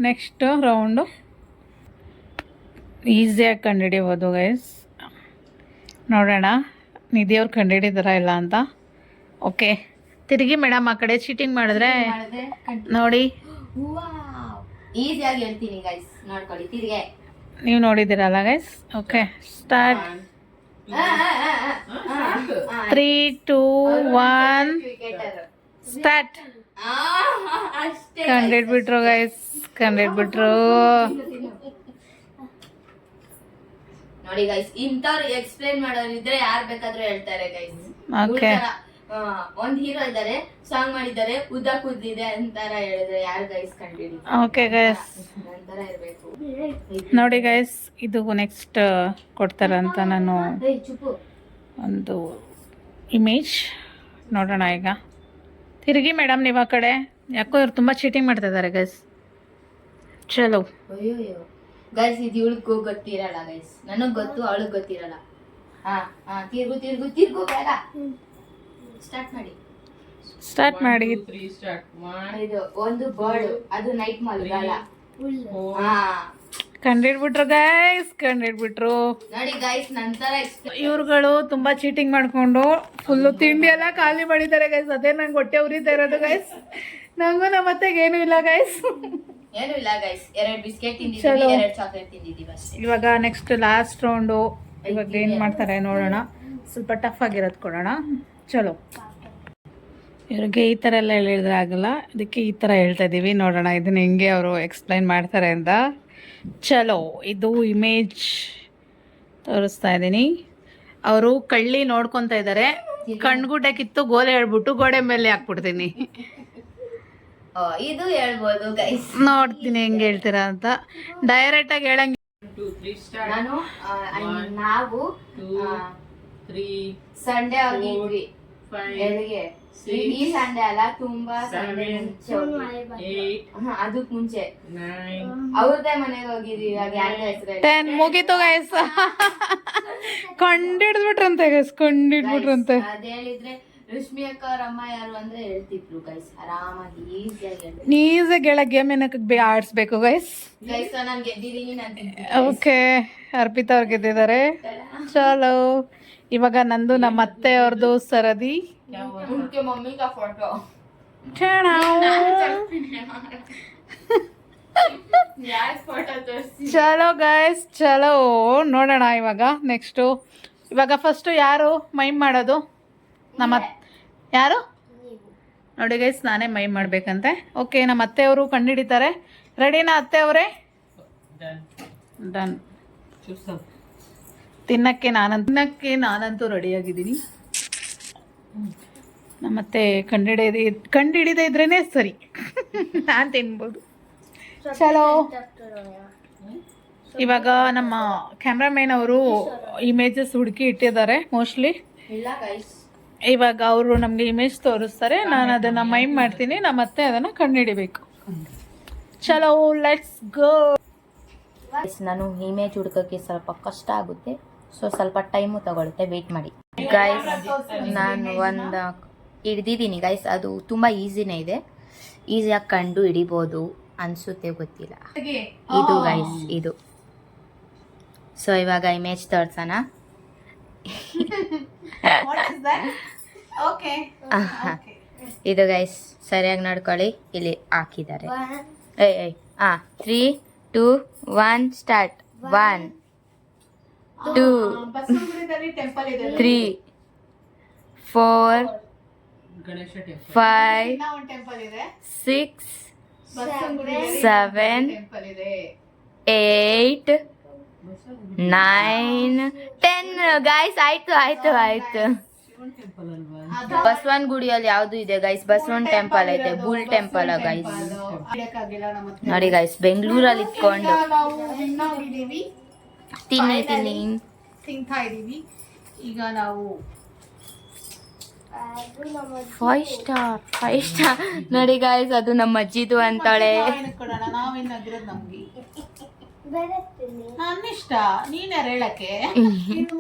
ನೆಕ್ಸ್ಟ್ ರೌಂಡು ಈಸಿಯಾಗಿ ಕಂಡುಹಿಡಿಬೋದು ಗೈಸ್. ನೋಡೋಣ ನಿಧಿಯವ್ರು ಕಂಡುಹಿಡಿದಾರ ಇಲ್ಲ ಅಂತ. ಓಕೆ, ತಿರುಗಿ ಮೇಡಮ್ ಆ ಕಡೆ ಚೀಟಿಂಗ್ ಮಾಡಿದ್ರೆ ನೋಡಿ ಈಸಿಯಾಗಿ ಹೇಳ್ತೀನಿ ಗೈಸ್, ನೋಡ್ಕೊಳ್ಳಿ ತಿರ್ಗೆ. ನೀವು ನೋಡಿದ್ದೀರಲ್ಲ ಗೈಸ್. Okay start. 3, 2, 1 ಸ್ಟಾರ್ಟ್. ಕಂಡಿಡ್ಬಿಟ್ರು ಗೈಸ್, ಕಂಡಿಡ್ಬಿಟ್ರು. ನೋಡಿ ಗೈಸ್, ಇಂಥವ್ರು ಎಕ್ಸ್ಪ್ಲೇನ್ ಮಾಡೋರಿದ್ರೆ ಯಾರು ಬೇಕಾದ್ರೂ ಹೇಳ್ತಾರೆ ಗೈಸ್. ಓಕೆ ಒಂದ್ ಹೀರೋ ಇದ್ದಾರೆ, ಸಾಂಗ್ ಮಾಡಿದ್ದಾರೆ, ಉದ್ದ ಕೂದಿದೆ ಅಂತಾರ ಹೇಳಿದ್ರೆ ಯಾರು ಗೈಸ್ ಕಂಡಿಡಿ. ಓಕೆ ಗೈಸ್ ನಂತರ ಇರ್ಬೇಕು. ನೋಡಿ ಗೈಸ್, ಇದು ನೆಕ್ಸ್ಟ್ ಕೊಡ್ತಾರಂತ ನಾನು ಚುಪ್ಪು ಒಂದು ಇಮೇಜ್ ನೋಡೋಣ ಈಗ. ತಿರುಗಿ ಮೇಡಮ್ ನೀವು ಆ ಕಡೆ. ಯಾಕೋ ಇವ್ರು ತುಂಬ ಚೀಟಿಂಗ್ ಮಾಡ್ತಾ ಇದ್ದಾರೆ ಗೈಸ್. ಚಲೋ. ಅಯ್ಯೋ ಗೈಸ್, ಇದು ಇವಳಿಗೂ ಗೊತ್ತಿರಲ್ಲ ಗೈಸ್, ನನಗ್ ಗೊತ್ತು ಅವಳಿಗೆ ಗೊತ್ತಿರಲ್ಲ. ಹಾ ತಿರ್ಗು ತಿರ್ಗು ತಿರ್ಗು ಬೇಗ ಸ್ಟಾರ್ಟ್ ಮಾಡಿ. 1 2 3 ಸ್ಟಾರ್ಟ್. 1 ಇದು ಒಂದು ಬರ್ಡ್, ಅದು ನೈಟ್ ಮಲ್ಗಲ್ಲ. ಹಾ ಕಂಡಿಡ್ಬಿಟ್ರು ಗೈಸ್, ಕಂಡಿಡ್ಬಿಟ್ರು. ನೋಡಿ ಗೈಸ್, ನಂತರ ಇವ್ರುಗಳು ತುಂಬಾ ಚೀಟಿಂಗ್ ಮಾಡ್ಕೊಂಡು ಫುಲ್ಲು ತಿಂಡಿ ಎಲ್ಲ ಖಾಲಿ ಮಾಡಿದ್ದಾರೆ ಗೈಸ್. ಅದೇ ನಂಗೆ ಹೊಟ್ಟೆ ಉರಿತಾ ಇರೋದು ಗೈಸ್. ನಂಗೂ ನಮ್ಮ ಅತ್ತೆಗೆ ಏನೂ ಇಲ್ಲ ಗೈಸ್. ಏನು ಇಲ್ಲ ಗೈಸ್, 2 ಬಿಸ್ಕೆಟ್ ತಿಂದಿದ್ದೀವಿ, 2 ಚಾಕ್ಲೇಟ್ ತಿಂದಿದ್ದೀವಿ ಅಷ್ಟೇ. ಇವಾಗ ನೆಕ್ಸ್ಟ್ ಲಾಸ್ಟ್ ರೌಂಡು. ಇವಾಗ ಏನು ಮಾಡ್ತಾರೆ ನೋಡೋಣ. ಸ್ವಲ್ಪ ಟಫ್ ಆಗಿರೋದು ಕೊಡೋಣ. ಚಲೋ. ಇವ್ರಿಗೆ ಈ ಥರ ಎಲ್ಲ ಹೇಳಿದ್ರೆ ಆಗಲ್ಲ, ಅದಕ್ಕೆ ಈ ಥರ ಹೇಳ್ತಾ ಇದ್ದೀವಿ. ನೋಡೋಣ ಇದನ್ನ ಹೆಂಗೆ ಅವರು ಎಕ್ಸ್ಪ್ಲೈನ್ ಮಾಡ್ತಾರೆ ಅಂತ. ಚಲೋ. ಇದು ಇಮೇಜ್ ತೋರಿಸ್ತಾ ಇದ್ದೀನಿ. ಅವರು ಕಳ್ಳಿ ನೋಡ್ಕೊತಾ ಇದ್ದಾರೆ. ಕಣ್ಗುಡ್ಡೆ ಕಿತ್ತು ಗೋಲೆ ಹೇಳ್ಬಿಟ್ಟು ಗೋಡೆ ಮೇಲೆ ಹಾಕ್ಬಿಡ್ತೀನಿ. ಇದು ಹೇಳ್ಬೋದು ಗೈಸ್. ನೋಡ್ತೀನಿ ಹೆಂಗೆ ಹೇಳ್ತೀರಾ ಅಂತ. ಡೈರೆಕ್ಟ್ ಆಗಿ ಹೇಳಂಗೆ. 2 3 ಸ್ಟಾರ್ಟ್. ನಾನು ನಾವು 2 3 ಸಂಡೇ ಹೋಗಿದ್ವಿ 5 ಎಲ್ಲಿಗೆ? ಈ ಸಂಡೇ ಅಲ್ಲ, ತುಂಬಾ ಸಂಡೇ 8 ಅದಕ್ ಮುಂಚೆ 9 ಅವ್ರದೇ ಮನೆಗೆ ಹೋಗಿದ್ವಿ. ಇವಾಗ ಯಾರ ಹೆಸರು 10 ಮುಗೀತು ಗೈಸ್. ಕಂಡಿಡ್ಬಿಟ್ರಂತೆ ಗೈಸ್, ಕಂಡಿಡ್ಬಿಟ್ರಂತೆ. ಅದ್ ಹೇಳಿದ್ರೆ ರಶ್ಮಿ ಅಕ್ಕ ಅವ್ರ ಅಮ್ಮ ಯಾರು ಅಂದ್ರೆ ಹೇಳ್ತಿದ್ರು ಗೈಸ್, ಆರಾಮಾಗಿ ಈಸಿಯಾಗಿ. ಈಸಿಯಾಗಿ ಹೇಳಕ್ ಗೇಮ್ ಏನಕ್ಕೆ ಆಡಿಸ್ಬೇಕು ಗೈಸ್. ಗೈಸ್ ನಾನು ಗೆದ್ದಿದ್ದೀನಿ, ಓಕೆ, ಅರ್ಪಿತಾ ಅವ್ರು ಗೆದ್ದಿದ್ದಾರೆ. ಚಲೋ. ಇವಾಗ ನಂದು ನಮ್ಮ ಅತ್ತೆ ಅವ್ರದ್ದು ಸರದಿ. ಉನ್ಕೆ ಮಮ್ಮಿ ಕಾ ಫೋಟೋ. ಯಾರ್ ಫೋಟೋ ತೋರಿಸಿ. ಚಲೋ ಗೈಸ್, ಚಲೋ. ನೋಡೋಣ ಇವಾಗ ನೆಕ್ಸ್ಟು. ಇವಾಗ ಫಸ್ಟು ಯಾರು ಮೈಮ್ ಮಾಡೋದು? ನಮ್ಮ ಯಾರು ನೋಡಿ ಗೈಸ್, ನಾನೇ ಮೈಮ್ ಮಾಡ್ಬೇಕಂತೆ. ಓಕೆ, ನಮ್ಮ ಅತ್ತೆಯವರು ಕಂಡುಹಿಡಿತಾರೆ. ರೆಡಿನಾ ಅತ್ತೆ ಅವರೇ? ಡನ್. ತಿನ್ನಕ್ಕೆ ನಾನಂತೂ ರೆಡಿಯಾಗಿದ್ದೀನಿ. ನಮ್ಮತ್ತೆ ಕಂಡುಹಿಡಿದೇ ಇದ್ರೇ ಸರಿ. ನಾನು ತಿನ್ಬೋದು. ಚಲೋ. ಇವಾಗ ನಮ್ಮ ಕ್ಯಾಮ್ರಾಮನ್ ಅವರು ಇಮೇಜಸ್ ಹುಡುಕಿ ಇಟ್ಟಿದ್ದಾರೆ ಮೋಸ್ಟ್ಲಿ. ಇಲ್ಲ ಗೈಸ್, ಇವಾಗ ಅವರು ನಮಗೆ ಇಮೇಜ್ ತೋರಿಸ್ತಾರೆ, ನಾನು ಅದನ್ನು ಮೈಮ್ ಮಾಡ್ತೀನಿ, ನಮ್ಮ ಅತ್ತೆ ಅದನ್ನು ಕಂಡುಹಿಡಿಬೇಕು. ಚಲೋ, ಲೆಟ್ಸ್ ಗೋ. ನಾನು ಇಮೇಜ್ ಹುಡುಕಕ್ಕೆ ಸ್ವಲ್ಪ ಕಷ್ಟ ಆಗುತ್ತೆ, ಸೊ ಸ್ವಲ್ಪ ಟೈಮು ತಗೊಳುತ್ತೆ, ವೇಟ್ ಮಾಡಿ ಗೈಸ್. ನಾನು ಒಂದು ಹಿಡ್ದಿದ್ದೀನಿ ಗೈಸ್, ಅದು ತುಂಬ ಈಸಿನೇ ಇದೆ, ಈಸಿಯಾಗಿ ಕಂಡು ಹಿಡಿಬೋದು ಅನಿಸುತ್ತೆ, ಗೊತ್ತಿಲ್ಲ. ಇದು ಗೈಸ್, ಇದು. ಸೊ ಇವಾಗ ಇಮೇಜ್ ತೋರ್ಸೋಣ. ಇದು ಗೈಸ್ ಸರಿಯಾಗಿ ನೋಡ್ಕೊಳ್ಳಿ, ಇಲ್ಲಿ ಹಾಕಿದ್ದಾರೆ. 3 2 1 ಸ್ಟಾರ್ಟ್. 1 2 3 4 5 6 7 8 9 10 ಗೈಸ್. ಆಯ್ತು. ಬಸವನ್ ಗುಡಿಯಲ್ಲಿ ಯಾವ್ದು ಇದೆ ಗೈಸ್? ಬಸವನ್ ಟೆಂಪಲ್ ಐತೆ, ಬುಲ್ ಟೆಂಪಲ್ ಗೈಸ್. ನೋಡಿ ಗೈಸ್, ಬೆಂಗಳೂರಲ್ಲಿ ಇಟ್ಕೊಂಡು ತಿಂತಾ ಇದೀವಿ. ಈಗ ನಾವು 5 ಸ್ಟಾರ್ ನೋಡಿ ಗೈಸ್, ಅದು ನಮ್ಮ ಅಜ್ಜಿದು ಅಂತಾಳೆ. ನನ್ನ ಇಷ್ಟ, ನೀನ್ ಯಾರು ಹೇಳಕ್ಕೆ?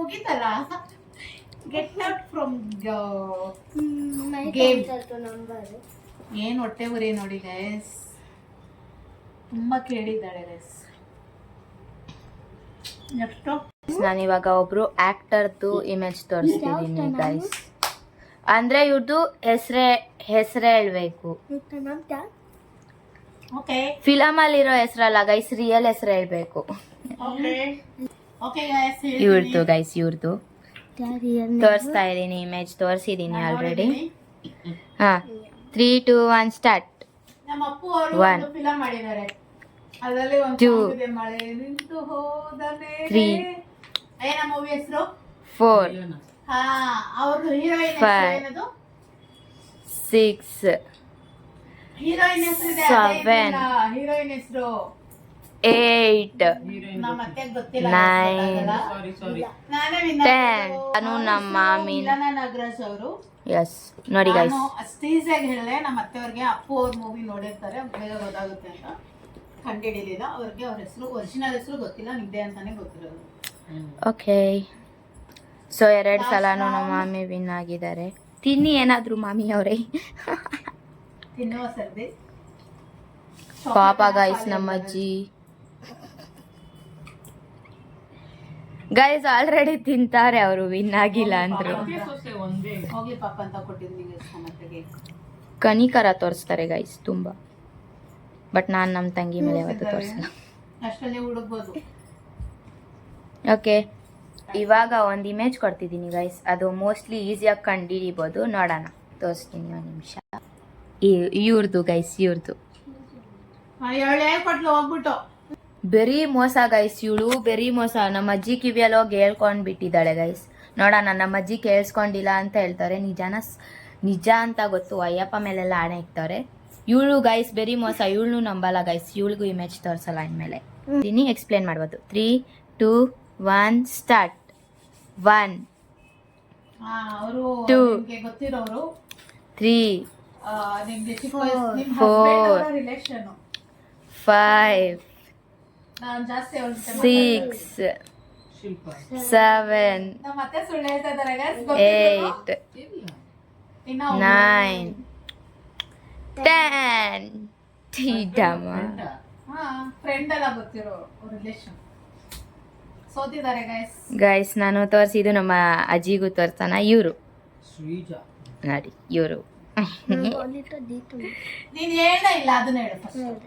ಮುಗೀತಲ್ಲ. Get out from game. ಏನು ಹೊಟ್ಟೆ ಉರಿ ನೋಡಿ ಗೈಸ್, ತುಂಬಾ ಕೇಳಿದ್ದಾಳೆ ಗೈಸ್. ನೆಕ್ಸ್ಟ್ ನಾನಿವಾಗ ಒಬ್ರು ಆಕ್ಟರ್ದು ಇಮೇಜ್ ತೋರಿಸ್ತಿದ್ದೀನಿ ಗೈಸ್. ಅಂದ್ರೆ ಇವ್ರದ್ದು ಹೆಸರೇ ಹೇಳ್ಬೇಕು. ಓಕೆ ಫಿಲಮ್ ಅಲ್ಲಿರೋ ಹೆಸರಲ್ಲ ಗೈಸ್, ರಿಯಲ್ ಹೆಸರು ಹೇಳ್ಬೇಕು. ಓಕೆ ಓಕೆ ಗೈಸ್, ಇವ್ರದ್ದು ಗೈಸ್, ಇವ್ರದ್ದು ತೋರಿಸ್ತಾ ಇದೀನಿ, ಇಮೇಜ್ ತೋರಿಸಿದೀನಿ ಆಲ್ರೆಡಿ. ಹಾ 3, 2, 1 ಸ್ಟಾರ್ಟ್. ನಮ್ಮ ಅಪ್ಪು ಅವರು One. ಒಂದು ಫಿಲಂ ಮಾಡಿದ್ದಾರೆ, ಅದರಲ್ಲಿ ಒಂದು Two. song ಇದೆ, ಮಳೆ ನಿಂತು ಹೋದ ಮೇಲೆ. Three. ಏನ ಮೂವಿ ಹೆಸರು? 4, ಹಾ, ಅವ್ರದ್ದು ಹೀರೋಯಿನ್ Five. ಏನದು? 6, ಹೀರೋಯಿನ್ ಹೆಸರು ಇದೆ, Seven. ಹೀರೋಯಿನ್ ಹೆಸರು 8, ನಮ್ಮ ಅತ್ತೆ ಗೊತ್ತಿಲ್ಲ. 9, ಸಾರಿ ನಾನೇ 10. ನಾನು ನಮ್ಮ ಮಾಮಿ. ನಾಗರಾಜ್ ಅವರು. ಎಸ್ ನೋಡಿ ಗೈಸ್, ನಾನು ಅಷ್ಟು ಈಸಿಯಾಗಿ ಹೇಳಿದೆ, ನಮ್ಮ ಅತ್ತೆಯವ್ರಿಗೆ ಅಪ್ಪು ಅವ್ರ ಮೂವಿ ನೋಡಿರ್ತಾರೆ, ಬೇಗ ಗೊತ್ತಾಗುತ್ತೆ ಅಂತ ಕಂಡುಹಿಡಿಲಿಲ್ಲ. ಅವ್ರಿಗೆ ಅವ್ರ ಹೆಸರು, ಒರಿಜಿನಲ್ ಹೆಸರು ಗೊತ್ತಿಲ್ಲ, ನಿದ್ದೆ ಅಂತಾನೆ ಗೊತ್ತಿರೋದು. ಓಕೆ. ಸೊ 2 ಸಲನೂ ನಮ್ಮ ಮಾಮಿ ವಿನ್ ಆಗಿದ್ದಾರೆ. ತಿನ್ನಿ ಏನಾದ್ರು ಮಾಮಿ ಅವರೇ. ತಿನ್ನುವ ಸರ್ದಿ ಪಾಪ ಗೈಸ್ ನಮ್ಮ ಅಜ್ಜಿ. ಗೈಸ್ ಆಲ್ರೆಡಿ ತಿಂತಾರೆ, ಅವರು ವಿನ್ ಆಗಿಲ್ಲ ಅಂದ್ರು. ಹೋಗ್ಲಿ ಪಾಪ ಅಂತ ಕೊಟ್ಟಿದ್ದೀನಿ ನಮ್ಮತ್ತೆಗೆ. ಕನಿಕರ ತೋರಿಸ್ತಾರೆ ಗೈಸ್ ತುಂಬಾ, ಬಟ್ ನಾನು ನಮ್ಮ ತಂಗಿ ಮೇಲೆ ಯಾವತ್ತೂ ತೋರಿಸಲ್ಲ. ಅಷ್ಟರಲ್ಲಿ ಹುಡುಕ್ಬೋದು. ಓಕೆ, ಇವಾಗ ಒಂದು ಇಮೇಜ್ ಕೊಡ್ತಿದ್ದೀನಿ ಗೈಸ್, ಅದು ಮೋಸ್ಟ್ಲಿ ಈಸಿಯಾಗಿ ಕಂಡುಹಿಡಿಬೋದು. ನೋಡೋಣ, ತೋರಿಸ್ತೀನಿ ಒಂದು ನಿಮಿಷ. ಇವ್ರದ್ದು ಗೈಸ್, ಇವ್ರದ್ದು ಕೊಟ್ಲು ಹೋಗ್ಬಿಟ್ಟು. ಬೆರಿ ಮೋಸ ಗೈಸ್, ಇವಳು ಬೆರಿ ಮೋಸ. ನಮ್ಮ ಅಜ್ಜಿ ಕಿವಿಯಲ್ಲಿ ಹೋಗಿ ಹೇಳ್ಕೊಂಡು ಬಿಟ್ಟಿದ್ದಾಳೆ ಗೈಸ್. ನೋಡೋಣ, ನಮ್ಮ ಅಜ್ಜಿ ಕೇಳಿಸ್ಕೊಂಡಿಲ್ಲ ಅಂತ ಹೇಳ್ತಾರೆ, ನಿಜ ಅಂತ ಗೊತ್ತು, ಅಯ್ಯಪ್ಪ ಮೇಲೆಲ್ಲ ಆಣೆ ಇಕ್ತಾರೆ. ಇವಳು ಗೈಸ್ ಬೆರಿ ಮೋಸ, ಇವಳು ನಂಬಲ್ಲ ಗೈಸ್, ಇವಳಿಗೂ ಇಮೇಜ್ ತೋರಿಸಲ್ಲ ಇನ್ಮೇಲೆ. ಇದೀನಿ ಎಕ್ಸ್ಪ್ಲೇನ್ ಮಾಡ್ಬೋದು. 3, 2, 1 ಸ್ಟಾರ್ಟ್. 1, ಅವರು 2, ನಿಮ್ಗೆ ಗೊತ್ತಿರೋರು, 3, ನಿಮ್ಗೆ ಚಿಕ್ಕ 4, ರಿಲೇಷನ್. 5, ನಾನು ಜಾಸ್ತಿ ಅವ್ರ ಜೊತೆ 6, 7, ನಮ್ಮ ಅತ್ತೆ ಸುಳ್ಳು ಹೇಳ್ತಾ ಇದಾರೆ guys, 8, ಇನ್ನ 9, 10. ಟೀಡಮ್ಮ ಫ್ರೆಂಡ್ ಎಲ್ಲ ಗೊತ್ತಿರೋ ರಿಲೇಷನ್. ಸೋತಿದ್ದಾರೆ ಗೈಸ್, ನಾನು ತೋರಿಸಿದ್ದು ನಮ್ಮ ಅಜ್ಜಿಗೂ ತೋರ್ಸೋಣ. ಇವರು ನೋಡಿ, ಇವರು ನೀನ್ ಹೇಳ ಇಲ್ಲ, ಅದನ್ನ ಹೇಳು first.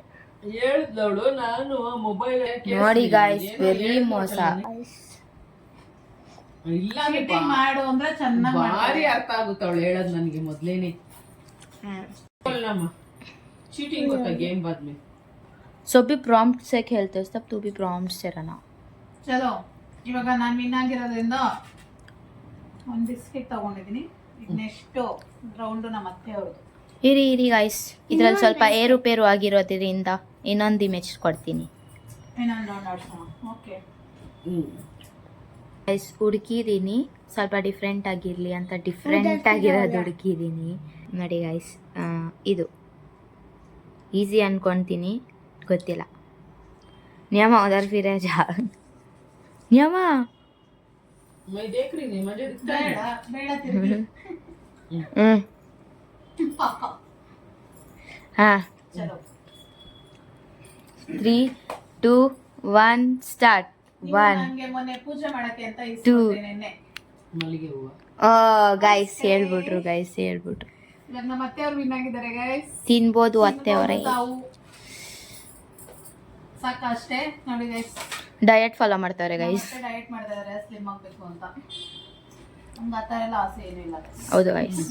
ಹೇಳಿದವಳು ನಾನು ಮೊಬೈಲ್ ನೋಡಿ ಗೈಸ್, ವೆರಿ ಮೋಸ. ಇಲ್ಲ Cheating ಮಾಡು ಅಂದ್ರೆ ಚೆನ್ನಾಗಿ ಭಾರಿ ಅರ್ಥ ಆಗುತ್ತೆ ಅವಳು ಹೇಳೋದು ನನಗೆ ಮೊದ್ಲೇನೆ. चीटिंग होता गेम बाद में. सो भी प्रॉम्प्ट से खेलते हो तब, तू भी प्रॉम्प्ट से रहना. ಚಲೋ, ಇವಾಗ ನಾನು ವಿನ್ ಆಗಿರೋದ್ರಿಂದ ಒಂದು ಬಿಸ್ಕೆಟ್ ತಗೊಂಡಿದ್ದೀನಿ. ಈಗ ನೆಕ್ಸ್ಟ್ ರೌಂಡ್ ನಮ್ಮ ಅತ್ತೆ ಅವ್ರದ್ದು. ಇರಿ ಗೈಸ್, ಇದ್ರಲ್ಲಿ ಸ್ವಲ್ಪ ಏರುಪೇರು ಆಗಿರೋದ್ರಿಂದ ಇನ್ನೊಂದು ಇಮೇಜ್ ಕೊಡ್ತೀನಿ. ಇನ್ನೊಂದು ರೌಂಡ್ ಆಡ್ಸೋಣ. ಓಕೆ ಗೈಸ್, ಹುಡುಕಿದೀನಿ ಸ್ವಲ್ಪ ಡಿಫ್ರೆಂಟ್ ಆಗಿರಲಿ ಅಂತ, ಡಿಫ್ರೆಂಟ್ ಆಗಿರೋದು ಹುಡುಕಿದೀನಿ. ನೋಡಿ ಗೈಸ್, ಇದು ಈಸಿ ಅನ್ಕೊತೀನಿ, ಗೊತ್ತಿಲ್ಲ. ನಿಯಮ उधर फिरे जा. ನಿಯಮ मैं देख रही नहीं, मुझे दिखता ಬೇಡ है. ಬೇಡ ತಿರುಗಿ. ಹಾ ಚಲೋ 3, 2, 1 ಸ್ಟಾರ್ಟ್. 1. ನನಗೆ ಮೊನ್ನೆ ಪೂಜೆ ಮಾಡಕ್ಕೆ ಅಂತ Two. ಇಸ್ಕೊಂಡೆ ನೆನ್ನೆ. मलिगे हुआ. ಗೈಸ್ ಹೇಳ್ಬಿಟ್ರು. ಇವಾಗ ನಮ್ಮ ಅತ್ತೆ ಅವ್ರು ವಿನ್ ಆಗಿದ್ದಾರೆ ಗೈಸ್. ತಿನ್ಬೋದು ಅತ್ತೆ ಅವರೇ. ಸಾಕ ಅಷ್ಟೇ. ನೋಡಿ ಗೈಸ್, ಡಯಟ್ ಫಾಲೋ ಮಾಡ್ತಾರೆ ಗೈಸ್. ಡಯಟ್ ಮಾಡ್ತಾ ಇದಾರೆ ಸ್ಲಿಮ್ ಆಗ್ಬೇಕು ಅಂತ. ನಮ್ಗೆ ಆ ಥರ ಎಲ್ಲ ಆಸೆ ಏನಿಲ್ಲ. ಹೌದು ಗೈಸ್,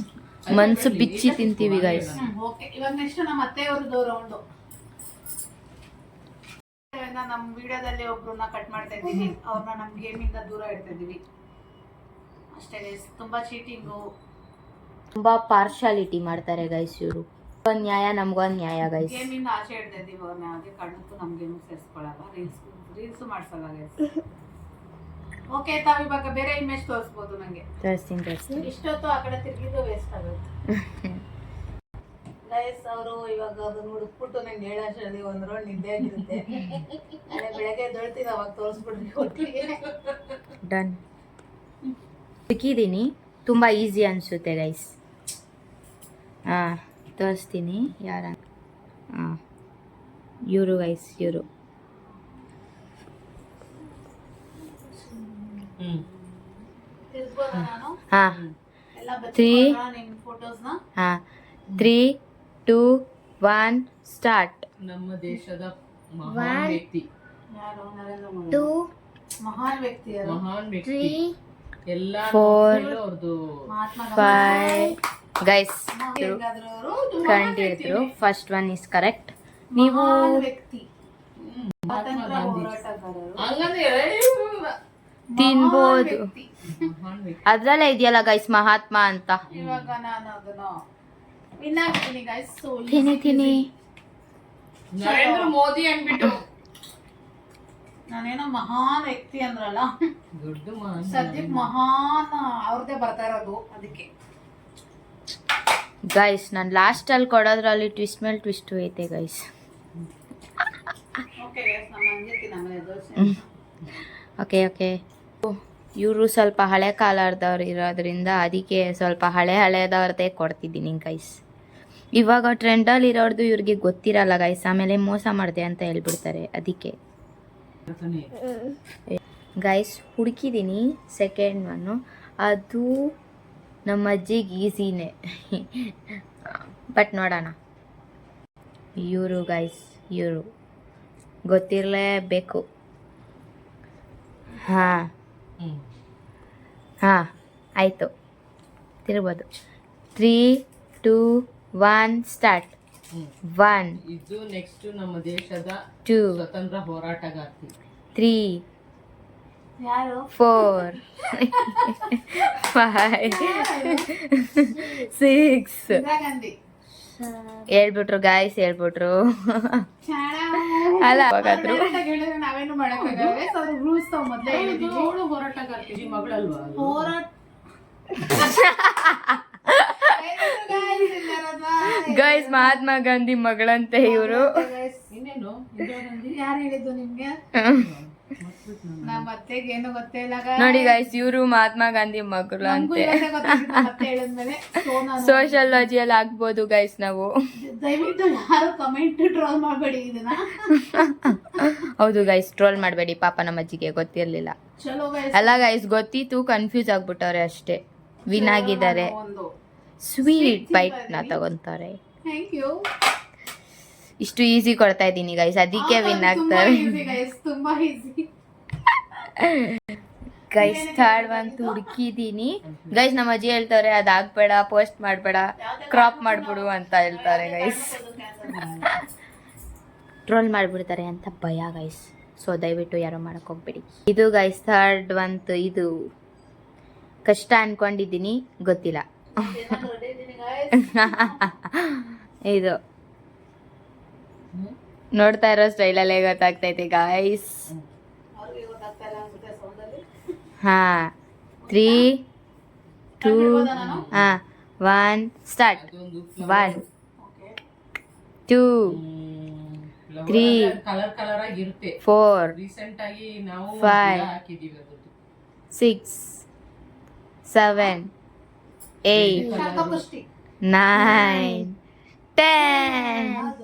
ಮನ್ಸು ಬಿಚ್ಚಿ ತಿಂತೀವಿ ಗೈಸ್. ಓಕೆ, ಇವಾಗ ನೆಕ್ಸ್ಟ್ ನಮ್ಮ ಅತ್ತೆಯವ್ರದ್ದು ರೌಂಡು. ನಮ್ಮ ವಿಡಿಯೋದಲ್ಲಿ ಒಬ್ರನ್ನ ಕಟ್ ಮಾಡ್ತಾ ಇದ್ದೀವಿ, ಅವ್ರನ್ನ ನಮ್ಮ ಗೇಮಿಂದ ದೂರ ಇಡ್ತಾ ಇದ್ದೀವಿ ಅಷ್ಟೇ ಗೈಸ್. ತುಂಬಾ ಚೀಟಿಂಗು, ತುಂಬಾ ಪಾರ್ಶಾಲಿಟಿ ಮಾಡ್ತಾರೆ ಗೈಸ್ ಇವರು. ಒಂದ್ ನ್ಯಾಯ ನಮ್ಗೊಂದ್ ನ್ಯಾಯ ಗೈಸ್. ಗೇಮಿಂದ ಆಚೆ ಇಡ್ತಾ ಇದ್ದೀವಿ ಅವ್ರನ್ನ. ಯಾವುದೇ ಕಾರಣಕ್ಕೂ ನಮ್ಮ ಗೇಮಿಗೆ ಸೇರಿಸ್ಕೊಳ್ಳಲ್ಲ, ರೀಲ್ಸು ಮಾಡ್ಸಲ್ಲ ಗೈಸ್. ಓಕೆ, ತಾವಿವಾಗ ಬೇರೆ ಇಮೇಜ್ ತೋರಿಸ್ಬೋದು ನನಗೆ. ತೋರಿಸ್ತೀನಿ. ಇಷ್ಟೊತ್ತು ಆ ಕಡೆ ತಿರ್ಗಿದ್ದು ವೇಸ್ಟ್ ಆಗುತ್ತೆ ಗೈಸ್. ಅವರು ಇವಾಗ ಅದನ್ನ ಹುಡುಕ್ಬಿಟ್ಟು ನಂಗೆ ಹೇಳೋಷ್ಟರಲ್ಲಿ ಒಂದು ರೌಂಡ್ ನಿದ್ದೆ ಆಗಿರುತ್ತೆ. ನಾಳೆ ಬೆಳಗ್ಗೆ ಎದ್ದೇಳ್ತೀನಿ, ಅವಾಗ ತೋರಿಸ್ಬಿಡ್ರಿ ಒಟ್ಟಿಗೆ. ಡನ್. ಹುಡುಕಿದ್ದೀನಿ, ತುಂಬ ಈಸಿ ಅನಿಸುತ್ತೆ ಗೈಸ್. ಹಾಂ, ತೋರಿಸ್ತೀನಿ ಯಾರ. ಹಾಂ, ಇವರು ಗೈಸ್, ಇವರು. ತಿರ್ಗ್ಬೋದಾ ನಾನು? ಹಾಂ, ಎಲ್ಲ Three. ನಿಮ್ ಫೋಟೋಸ್ನ. ಹಾ 3 2 1 ಸ್ಟಾರ್ಟ್. ನಮ್ಮ ದೇಶದ ಮಹಾನ್ ವ್ಯಕ್ತಿ. ಯಾರು? ನರೇಂದ್ರ ಮೋದಿ. 2, ಮಹಾನ್ ವ್ಯಕ್ತಿ ಯಾರು? ಮಹಾನ್ ವ್ಯಕ್ತಿ 3, ಎಲ್ಲ Four. ಅವ್ರದ್ದು ಮಹಾತ್ಮ ಗಾಂಧಿ. 5 ಗೈಸ್ ಹೆಂಗಾದ್ರು ಅವರು ಕಂಡಿದ್ರು. First one is correct. ನೀವು ಮಹಾನ್ ವ್ಯಕ್ತಿ, ಮಹಾತ್ಮ ಸ್ವಾತಂತ್ರ್ಯ ಗಾಂಧಿ. ಹೋರಾಟಗಾರರು. ಹಂಗಂದ್ರೆ ತಿನ್ಬೋದು. ಮಹಾನ್ ವ್ಯಕ್ತಿ. ಮಹಾನ್ ವ್ಯಕ್ತಿ. ಅದ್ರಲ್ಲೇ ಇದೆಯಲ್ಲ ಗೈಸ್ ಮಹಾತ್ಮ ಅಂತ. ಇವಾಗ ನಾನು ಅದನ್ನು ವಿನ್ ಆಗ್ತೀನಿ ಗೈಸ್. ತಿನ್ನಿ ನರೇಂದ್ರ ಮೋದಿ ಅಂದ್ಬಿಟ್ಟು ನಾನೇನೋ ಮಹಾನ್ ವ್ಯಕ್ತಿ ಅಂದ್ರಲ್ಲ, ದೊಡ್ಡ ಮಹಾನ್ ಸದ್ಯಕ್ಕೆ ಮಹಾನ್ ಅವ್ರದ್ದೇ ಬರ್ತಾ ಇರೋದು ಅದಕ್ಕೆ. ಗೈಸ್ ನಾನು ಲಾಸ್ಟ್ ಅಲ್ಲಿ ಕೊಡೋದ್ರಲ್ಲಿ ಟ್ವಿಸ್ಟ್ ಮೇಲೆ ಟ್ವಿಸ್ಟ್ ಐತೆ ಗೈಸ್. ಓಕೆ ಗೈಸ್, ನಮ್ಮ ಅಂಜತಿ ನಮ್ಮನೆ ದೋಸೆ. ಓಕೆ ಓಕೆ ಇವರು ಸ್ವಲ್ಪ ಹಳೆ ಕಾಲದವ್ರು ಇರೋದ್ರಿಂದ ಅದಕ್ಕೆ ಸ್ವಲ್ಪ ಹಳೆದವ್ರದ್ದೇ ಕೊಡ್ತಿದ್ದೀನಿ ಗೈಸ್. ಇವಾಗ ಟ್ರೆಂಡಲ್ಲಿ ಇರೋರ್ದು ಇವ್ರಿಗೆ ಗೊತ್ತಿರಲ್ಲ ಗೈಸ್, ಆಮೇಲೆ ಮೋಸ ಮಾಡಿದೆ ಅಂತ ಹೇಳ್ಬಿಡ್ತಾರೆ. ಅದಕ್ಕೆ ಗೈಸ್ ಹುಡುಕಿದ್ದೀನಿ ಸೆಕೆಂಡ್ ಒನ್ನು. ಅದು ನಮ್ಮ ಅಜ್ಜಿಗೆ ಈಸಿನೇ ಬಟ್ ನೋಡೋಣ. ಇವರು ಗೈಸ್ ಇವರು ಗೊತ್ತಿರಲೇಬೇಕು. ಹಾಂ ಹಾಂ ಆಯಿತು, ತಿರ್ಬೋದು. 3 2 1 ಸ್ಟಾರ್ಟ್. 1 ಇದು ನೆಕ್ಸ್ಟ್ ನಮ್ಮ ದೇಶದ 2 ಸ್ವತಂತ್ರ ಹೋರಾಟಗಾರ್ತಿ. 3 ಯಾರು? 4 5 6 ಇಂದಿರಾ ಗಾಂಧಿ. ಹೇಳ್ಬಿಟ್ರು ಗಾಯ್ಸ್, ಹೇಳ್ಬಿಟ್ರು. ಅಲ್ಲ ಅವಾಗಾದ್ರು ಹೇಳಿದ್ರೆ ನಾವೇನು ಮಾಡಕ್ಕಾಗಲ್ಲ. ಅವ್ರು ರೂಲ್ಸ್ ಮೊದಲೇ ಹೇಳಿದೀವಿ. ಅವಳು ಹೋರಾಟಗಾರ್ತಿ ಮಗಳಲ್ವಾ? ಹೋರಾಟ ಗೈಸ್ ಮಹಾತ್ಮ ಗಾಂಧಿ ಮಗಳಂತೆ ಇವರು. ಇನ್ನೇನು ಇಂದಿರಾ ಗಾಂಧಿ ಯಾರು ಹೇಳಿದ್ದು ನಿಮ್ಗೆ? ನಮ್ಮ ಅತ್ತೆಗೆ ಏನು ಗೊತ್ತೇ ಇಲ್ಲ ನೋಡಿ ಗೈಸ್, ಇವರು ಮಹಾತ್ಮ ಗಾಂಧಿ ಮಗಳು ಅಂತೆ. ಮತ್ತೆ ಹೇಳಿದ್ಮೇಲೆ So ನಾನು ಸೋಷಿಯಾಲಜಿಯಲ್ಲಿ ಆಗ್ಬೋದು ಗೈಸ್ ನಾವು. ದಯವಿಟ್ಟು ಯಾರು ಕಮೆಂಟ್ ಟ್ರೋಲ್ ಮಾಡಬೇಡಿ ಇದನ್ನ. ಹೌದು ಗೈಸ್, ಟ್ರೋಲ್ ಮಾಡಬೇಡಿ, ಪಾಪ ನಮ್ಮ ಅಜ್ಜಿಗೆ ಗೊತ್ತಿರಲಿಲ್ಲ. ಚಲೋ ಗೈಸ್, ಅಲ್ಲ ಗೈಸ್ ಗೊತ್ತಿತ್ತು, ಕನ್ಫ್ಯೂಸ್ ಆಗ್ಬಿಟ್ಟವ್ರೆ ಅಷ್ಟೇ. ವಿನ್ ಆಗಿದ್ದಾರೆ. ಒಂದು ಸ್ವೀಟ್ ಬೈಟ್ ನ ತಗೊಂತಾರೆ. Thank you. ಇಷ್ಟು ಈಸಿ ಕೊಡ್ತಾ ಇದ್ದೀನಿ ಗೈಸ್, ಅದಕ್ಕೆ ವಿನ್ ಆಗ್ತಾರೆ ತುಂಬಾ ಈಸಿ. ಗೈಸ್ ಥರ್ಡ್ ಒಂದು ಹುಡುಕಿದೀನಿ ಗೈಸ್. ನಮ್ಮ ಅಜ್ಜಿ ಹೇಳ್ತಾರೆ ಅದಾಗ್ಬೇಡ, ಪೋಸ್ಟ್ ಮಾಡಬೇಡ, ಕ್ರಾಪ್ ಮಾಡ್ಬಿಡು ಅಂತ ಹೇಳ್ತಾರೆ ಗೈಸ್. ಟ್ರೋಲ್ ಮಾಡ್ಬಿಡ್ತಾರೆ ಅಂತ ಭಯ ಗೈಸ್. ಸೊ ದಯವಿಟ್ಟು ಯಾರು ಮಾಡಕ್ ಹೋಗ್ಬೇಡಿ. ಇದು ಗೈಸ್ ಥರ್ಡ್ ಒಂದು. ಇದು ಕಷ್ಟ ಅನ್ಕೊಂಡಿದ್ದೀನಿ, ಗೊತ್ತಿಲ್ಲ. ಇದು ನೋಡ್ತಾ ಇರೋ ಸ್ಟೈಲಲ್ಲೇ ಗೊತ್ತಾಗ್ತೈತೆ ಗಾಯ್ಸ್. ಹಾ 3 2 1 ಸ್ಟಾರ್ಟ್. 1 2 3 ಕಲರ್ ಕಲರ್ ಆಗಿರುತ್ತೆ. 4 ರೀಸೆಂಟ್ ಆಗಿ ನಾವು 5 ಹಾಕಿದೀವಿ ಅದಕ್ಕೆ. 6 7 8 ಶಾಖಪುಷ್ಟಿ 9 10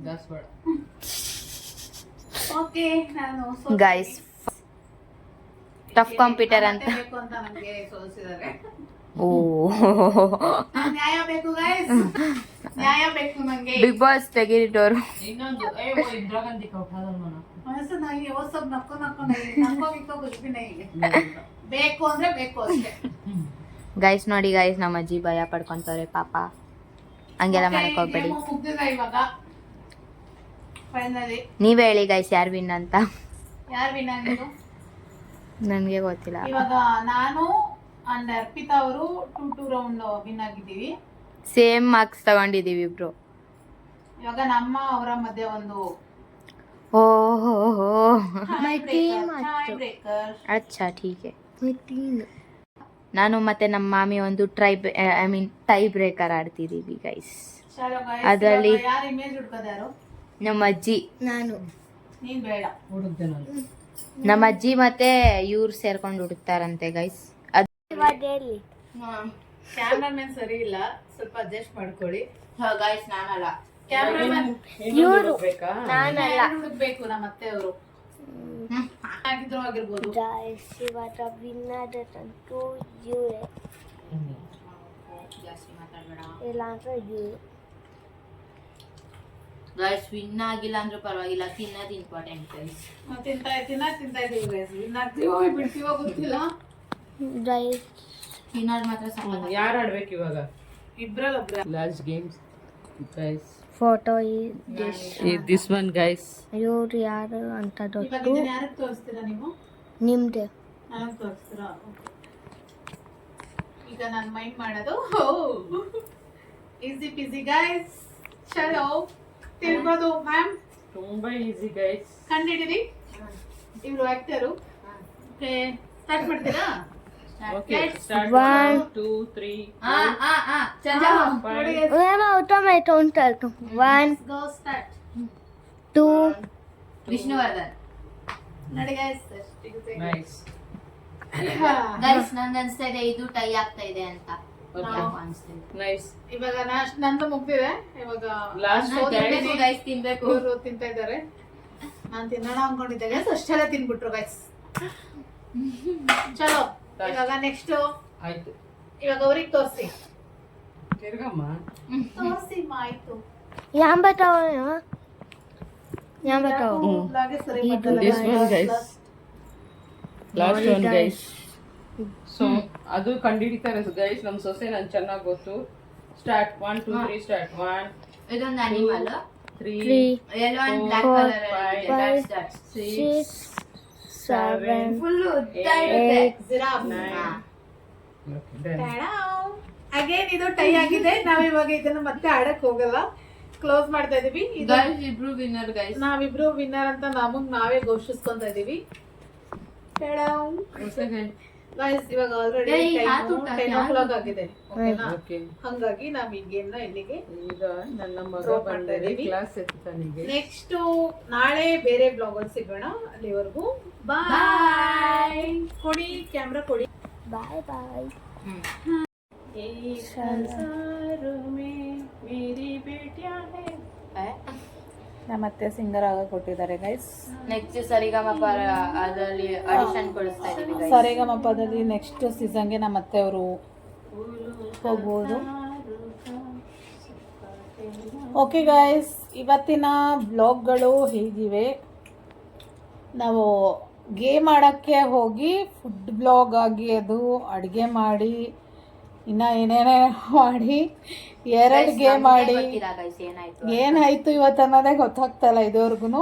ದಾಸವಾಳ. ಓಕೆ. ನಾನು ಗೈಸ್ ಟಫ್ ಕಂಪ್ಯೂಟರ್ ಅಂತ. ಬೇಕು ಅಂತ ನಮಗೆ ಸೋಲಿಸಿದ್ದಾರೆ. ಓ ನ್ಯಾಯ ಬೇಕು ಗೈಸ್, ನ್ಯಾಯ ಬೇಕು ನಂಗೆ. ಬಿಗ್ ಬಾಸ್ ತೆಗೀರಿಟ್ಟವ್ರು. ಇನ್ನೊಂದು ಇಂದಿರಾ ಗಾಂಧಿ ಕೌಟಾದಲ್ವನ ಮನಸ್ಸು ನನಗೆ ಹೊಸ ನಕ್ಕು ನಕ್ಕು ಖುಷಿನೇ ಇದೆ. ಬೇಕು ಅಂದ್ರೆ ಬೇಕು ಅಷ್ಟೇ. ಗೈಸ್ ನೋಡಿ ಗೈಸ್, ನಮ್ಮ ಅಜ್ಜಿ ಭಯ ಪಡ್ಕೊಂತವ್ರೆ ಪಾಪ, ಹಂಗೆಲ್ಲ ಮಾಡಕ್ ಹೋಗ್ಬೇಡಿ. ಮುಗ್ದಿದೆ ಇವಾಗ ಫೈನಲಿ. ನೀವೇ ಹೇಳಿ ಗೈಸ್ ಯಾರು ವಿನ್ ಅಂತ. ಯಾರು ವಿನ್ ಆಗಿದ್ದು ನನ್ಗೆ ಗೊತ್ತಿಲ್ಲ. ಇವಾಗ ನಾನು ಅಂಡ್ ಅರ್ಪಿತಾ ಅವರು 2 ರೌಂಡ್ ವಿನ್ ಆಗಿದ್ದೀವಿ. ಸೇಮ್ ಮಾರ್ಕ್ಸ್ ತಗೊಂಡಿದೀವಿ ಇಬ್ರು. ಇವಾಗ ನಮ್ಮ ಅವರ ಮಧ್ಯೆ ಒಂದು ಓಹೋ ಬ್ರೇಕರ್. ಅಚ್ಚಾ ಠೀಕ್ ಹೈ. ನಾನು ಮತ್ತೆ ನಮ್ಮ ಮಾಮಿ ಒಂದು ಟೈ ಬ್ರೇಕರ್ ಆಡ್ತಿದೀವಿ ಗೈಸ್. ಅದ್ರಲ್ಲಿ ಯಾರು ಇಮೇಜ್ ಹುಡ್ಕೋದಾರು? ನಮ್ಮ ಅಜ್ಜಿ, ನಾನು. ನೀನ್ ಬೇಡ. ಹುಡುಕ್ದೆ ನಾನು. ನಮ್ಮ ಅಜ್ಜಿ ಮತ್ತೆ ಇವ್ರು ಸೇರ್ಕೊಂಡು ಹುಡುಕ್ತಾರಂತೆ ಗೈಸ್. ಕ್ಯಾಮ್ರಾಮನ್ ಸರಿ ಇಲ್ಲ, ಸ್ವಲ್ಪ ಅಡ್ಜಸ್ಟ್ ಮಾಡ್ಕೊಳ್ಳಿ ಗೈಸ್. ನಾನಲ್ಲ, ಕ್ಯಾಮ್ರಾಮನ್ ಇವರು ಬೇಕಾ? ನಾನಲ್ಲ. ಹುಡುಕ್ಬೇಕು ನಮ್ಮ ಅತ್ತೆ ಅವರು ಆಗಿದ್ರು ಆಗಿರ್ಬೋದು. Guys, ಇವಾಗ ವಿನ್ನರ್ ಅಂತೂ ಇವರೇ. ಜಾಸ್ತಿ ಮಾತಾಡ್ಬೇಡ ಇಲ್ಲ ಅಂದ್ರೆ ಇದು ಗೈಸ್. ವಿನ್ ಆಗಿಲ್ಲ ಅಂದ್ರೂ ಪರವಾಗಿಲ್ಲ, ತಿನ್ನೋದು ಇಂಪಾರ್ಟೆಂಟ್ ಗೈಸ್. ತಿಂತಾ ಇದೀವಿ ಗೈಸ್. ಇನ್ನಾಗ್ತೀವೋ ಬಿಡ್ತೀವೋ ಗೊತ್ತಿಲ್ಲ. ರೈಸ್ ತಿನ್ನೋದು ಮಾತ್ರ ಸಾಕು. ಯಾರು ಆಡ್ಬೇಕು ಇವಾಗ? ಇಬ್ರಲ್ಲಿ ಒಬ್ರ. Last games guys. Photo this one guys. ಇವ್ರು ಯಾರು ಅಂತ ಇವಾಗ ಗೊತ್ತು. ಇದನ್ನ ಯಾರಿಗೆ ತೋರಿಸ್ತೀರಾ ನೀವು? ನಿಮ್ದು ನನಗೆ ತೋರಿಸ್ತೀರಾ? ಈಗ ನಾನು ಮೈಂಡ್ ಮಾಡೋದು ಈಸಿ ಪಿಸಿ ಗೈಸ್. ಚಲೋ ತಿಳ್ಬೋದು ಮ್ಯಾಮ್. ತುಂಬಾ ಈಸಿ ಗೈಸ್. ಕಂಡಿಡಿರಿ ಇವ್ರು ಆಕ್ಟರು. ಓಕೆ ಸ್ಟಾರ್ಟ್ ಮಾಡ್ತೀರಾ? Okay start. 1 2 3 ಚಂದ್ರ ನೋಡಿ ಟೊಮೆಟೊ ಉಂಟು. 1 ಗೋ ಸ್ಟಾರ್ಟ್. 2 ವಿಷ್ಣುವರ್ಧನ್. ನೋಡಿ ಗೈಸ್. ನೈಸ್. ಗೈಸ್ ನಂಗೆ ಅನ್ಸ್ತಾ ಇದೆ ಇದು ಟೈ ಆಗ್ತಾ ಇದೆ ಅಂತ. Okay. ನಾವು ಅನ್ಸ್ತಿದೆ. ನೈಸ್. ಇವಾಗ ನಂದು ಮುಗ್ದಿದೆ. ಇವಾಗ Last ತಿನ್ಬೇಕು ಗೈಸ್, ತಿನ್ಬೇಕು. ಇವರು ತಿಂತಾ ಇದ್ದಾರೆ. ನಾನು ತಿನ್ನೋಣ ಅನ್ಕೊಂಡಿದ್ದೆ ಗೈಸ್, ಅಷ್ಟೆಲ್ಲ ತಿನ್ಬಿಟ್ರು ಗೈಸ್. ಚಲೋ ಇವಾಗ ನೆಕ್ಸ್ಟ್ ಆಯ್ತು. ಇವಾಗ ಅವ್ರಿಗೆ ತೋರಿಸಿ. ತಿರ್ಗಮ್ಮ. ತೋರಿಸಿ ಆಯ್ತು. ಯಾಮ್ ಬತಾವ ಬ್ಲಾಗೆ ಸರಿ ಇದು ಬರ್ತಲ್ಲ This one guys. guys. Last one guys. So ಅದು ಕಂಡಿಡಿತಾರೆ ಗೈಸ್. ನಮ್ಮ ಸೊಸೆ ನನ್ ಚೆನ್ನಾಗಿ ಗೊತ್ತು. ಸ್ಟಾರ್ಟ್. 1 2 3 ಸ್ಟಾರ್ಟ್. 1 ಇದೊಂದು animal 3 yellow and black Four, colour. five, that's 6 7 full ಉದ್ದ 8 ಇರುತ್ತೆ. ಜಿರಾಫ್. 9. ಅಗೇನ್ ಇದು ಟೈ ಆಗಿದೆ. ನಾವಿವಾಗ ಇದನ್ನ ಮತ್ತೆ ಆಡಕ್ ಹೋಗಲ್ಲ, ಕ್ಲೋಸ್ ಮಾಡ್ತಾ ಇದೀವಿ. ಇದು ಗೈಸ್ ಇಬ್ರು ವಿನ್ನರ್ ಗೈಸ್. ನಾವಿಬ್ರು ವಿನ್ನರ್ ಅಂತ ನಮಗ್ ನಾವೇ ಘೋಷಿಸ್ಕೊಂತ ಇದೀವಿ. ಗೈಸ್ ಇವಾಗ ಆಲ್ರೆಡಿ ಏಯ್, ಹಾತು ಊಟ 10 o'clock ಆಗಿದೆ. ಓಕೆನಾ? ಓಕೆ. ಹಂಗಾಗಿ ನಾವ್ ಈ ಗೇಮ್ ನ ಇಲ್ಲಿಗೆ ಈಗ ನನ್ನ ಮಗ Drop ಮಾಡ್ತಾ ಬಂದಿದೆ ಇದೀವಿ. ಕ್ಲಾಸ್ ಎತ್ತಾನಿಗೆ. ನೆಕ್ಸ್ಟ್ ನಾಳೆ ಬೇರೆ ಬ್ಲಾಗ್ ಅಲ್ಲಿ ಸಿಗೋಣ. ಅಲ್ಲಿವರೆಗೂ ಬಾಯ್. ಕೊಡಿ ಕ್ಯಾಮ್ರಾ ಕೊಡಿ. ಬಾಯ್ ಬಾಯ್. ನಮ್ಮತ್ತೆ ಸಿಂಗರ್ ಆಗ ಕೊಟ್ಟಿದ್ದಾರೆ ಗೈಸ್. ನೆಕ್ಸ್ಟ್ ಸರಿಗಮಪ ಅದರಲ್ಲಿ ಆಡಿಷನ್ ಕೊಡಿಸ್ತಾ ಇದೀವಿ ಗೈಸ್. ಸರಿಗಮಪದಲ್ಲಿ ನೆಕ್ಸ್ಟ್ ಸೀಸನ್ಗೆ ನಮ್ಮತ್ತೆ ಅವರು ಹೋಗ್ಬೋದು. ಓಕೆ ಗೈಸ್, ಇವತ್ತಿನ ಬ್ಲಾಗ್ಗಳು ಹೇಗಿವೆ? ನಾವು ಗೇಮ್ ಆಡೋಕ್ಕೆ ಹೋಗಿ ಫುಡ್ ಬ್ಲಾಗ್ ಆಗಿ ಅದು ಅಡುಗೆ ಮಾಡಿ ಇನ್ನು ಏನೇನೇ ಮಾಡಿ 2 ಗೇಮ್ ಆಡಿ ಏನಾಯಿತು ಇವತ್ತು ಅನ್ನೋದೇ ಗೊತ್ತಾಗ್ತಾಯಿಲ್ಲ ಇದುವರೆಗೂ.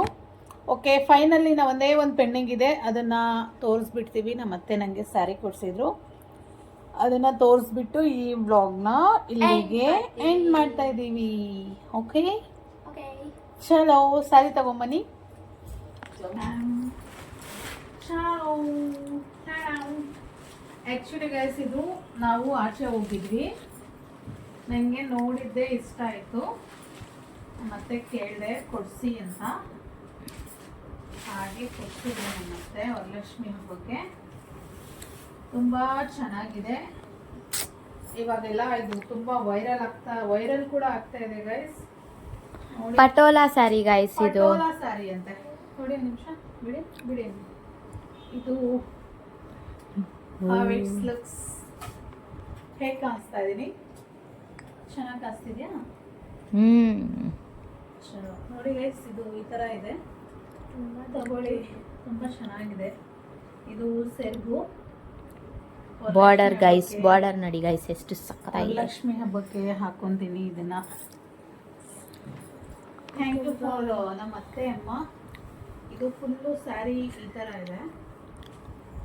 ಓಕೆ, ಫೈನಲಿ ನಾವು ಒಂದೇ ಒಂದು ಪೆಂಡಿಂಗ್ ಇದೆ, ಅದನ್ನು ತೋರಿಸ್ಬಿಡ್ತೀವಿ. ನಮ್ಮ ಅತ್ತೆ ನನಗೆ ಸ್ಯಾರಿ ಕೊಡಿಸಿದ್ರು, ಅದನ್ನು ತೋರಿಸ್ಬಿಟ್ಟು ಈ ಬ್ಲಾಗ್ನ ಇಲ್ಲಿಗೆ ಎಂಡ್ ಮಾಡ್ತಾ ಇದ್ದೀವಿ. ಓಕೆ ಚಲೋ, ಸ್ಯಾರಿ ತಗೊಂಬನ್ನಿ. ಆ್ಯಕ್ಚುಲಿ ಗೈಸ್ ಇದು ನಾವು ಆಚೆ ಹೋಗಿದ್ವಿ, ನನಗೆ ನೋಡಿದ್ದೆ ಇಷ್ಟ ಆಯಿತು, ಮತ್ತೆ ಕೇಳಿದೆ ಕೊಡಿಸಿ ಅಂತ. ಹಾಗೆ ಕೊಡಿಸಿದ್ರು ನಮ್ಮತ್ತೆ ವರಲಕ್ಷ್ಮಿ ಹಬ್ಬಕ್ಕೆ. ತುಂಬ ಚೆನ್ನಾಗಿದೆ. ಇವಾಗೆಲ್ಲ ಇದು ತುಂಬ ವೈರಲ್ ಕೂಡ ಆಗ್ತಾ ಇದೆ ಗೈಸ್. ಪಟೋಲಾ ಸ್ಯಾರಿ ಗೈಸ್ ಇದು. ಪಟೋಲಾ ಸ್ಯಾರಿ ಅಂತೆ. ನೋಡಿ ನಿಮಿಷ ಬಿಡಿ. ಇದು how it looks. ಹೇಗೆ ಕಾಣಿಸ್ತಾ ಇದೀನಿ? ಚೆನ್ನಾಗಿ ಕಾಣಿಸ್ತಿದ್ಯಾ? ಚಲೋ ನೋಡಿ ಗೈಸ್, ಇದು ಈ ಥರ ಇದೆ, ತಗೊಳ್ಳಿ, ತುಂಬ ಚೆನ್ನಾಗಿದೆ. ಇದು ಸೆರಗು ಬಾರ್ಡರ್ ಗೈಸ್, ಬಾರ್ಡರ್ ನೋಡಿ ಗೈಸ್ ಎಷ್ಟು ಸಕ್ಕತ್ತಾಗಿದೆ. ಲಕ್ಷ್ಮಿ ಹಬ್ಬಕ್ಕೆ ಹಾಕೊಂತೀನಿ ಇದನ್ನ. ಥ್ಯಾಂಕ್ ಯು ಫಾರ್ ನಮ್ಮ ಅತ್ತೆ ಅಮ್ಮ. ಇದು ಫುಲ್ಲು ಸ್ಯಾರಿ ಈ ಥರ ಇದೆ,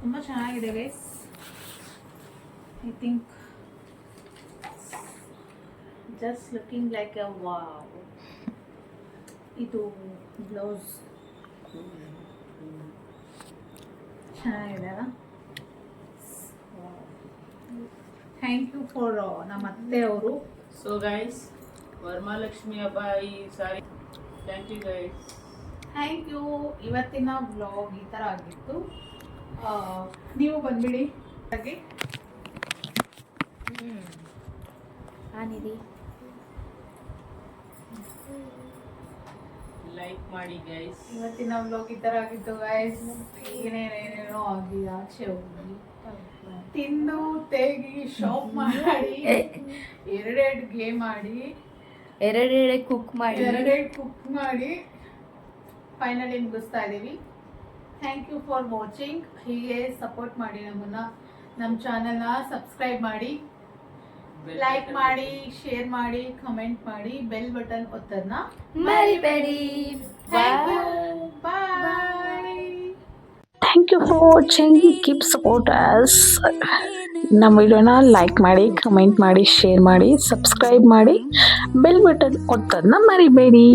ತುಂಬ ಚೆನ್ನಾಗಿದೆ guys. I think just looking like A wow. ಇದು ಬ್ಲೌಸ್ ಚೆನ್ನಾಗಿದೆ ಅಲ್ಲ. ಥ್ಯಾಂಕ್ ಯು ಫಾರ್ ನಮ್ಮ ಅತ್ತೆ ಅವರು. ಸೊ ಗೈಸ್, ವರಮಹಾಲಕ್ಷ್ಮಿ ಹಬ್ಬ ಈ ಸಾರಿ. Thank you guys. Thank you. ಇವತ್ತಿನ ಬ್ಲಾಗ್ ಈ ಥರ ಆಗಿತ್ತು. ನೀವು ಬಂದ್ಬಿಡಿ. ಹಾಗೆ ಲೈಕ್ ಮಾಡಿ ಗೈಸ್. ಇವತ್ತಿನ ಬ್ಲಾಗ್ ಈ ಥರ ಆಗಿತ್ತು ಗೈಸ್. ಏನೇನೇನೇನೋ ಆಗಿ ಆಚೆ ಹೋಗಿ ತಿಂದು ತೆಗಿ ಶಾಪ್ ಮಾಡಿ ಎರಡೆರಡು ಗೇಮ್ ಆಡಿ ಎರಡೆರಡೆ ಕುಕ್ ಮಾಡಿ ಎರಡೆರಡು ಕುಕ್ ಮಾಡಿ ಫೈನಲಿ ಮುಗಿಸ್ತಾ ಇದ್ದೀವಿ. Thank you for watching. ಹೀಗೆ ಸಪೋರ್ಟ್ ಮಾಡಿ ನಮ್ಮನ್ನ, ನಮ್ಮ ಚಾನಲ್ನ ಸಬ್ಸ್ಕ್ರೈಬ್ ಮಾಡಿ, ಲೈಕ್ ಮಾಡಿ, ಶೇರ್ ಮಾಡಿ, ಕಮೆಂಟ್ ಮಾಡಿ, ಬೆಲ್ ಬಟನ್ ಒತ್ತೋದನ್ನ ಮರಿಬೇಡಿ. Thank you. Bye. Thank you for watching. Keep support us. ನಮ್ಮ ವಿಡಿಯೋನ ಲೈಕ್ ಮಾಡಿ, ಕಮೆಂಟ್ ಮಾಡಿ, ಶೇರ್ ಮಾಡಿ, ಸಬ್ಸ್ಕ್ರೈಬ್ ಮಾಡಿ, ಬೆಲ್ ಬಟನ್ ಒತ್ತೋದನ್ನ ಮರಿಬೇಡಿ.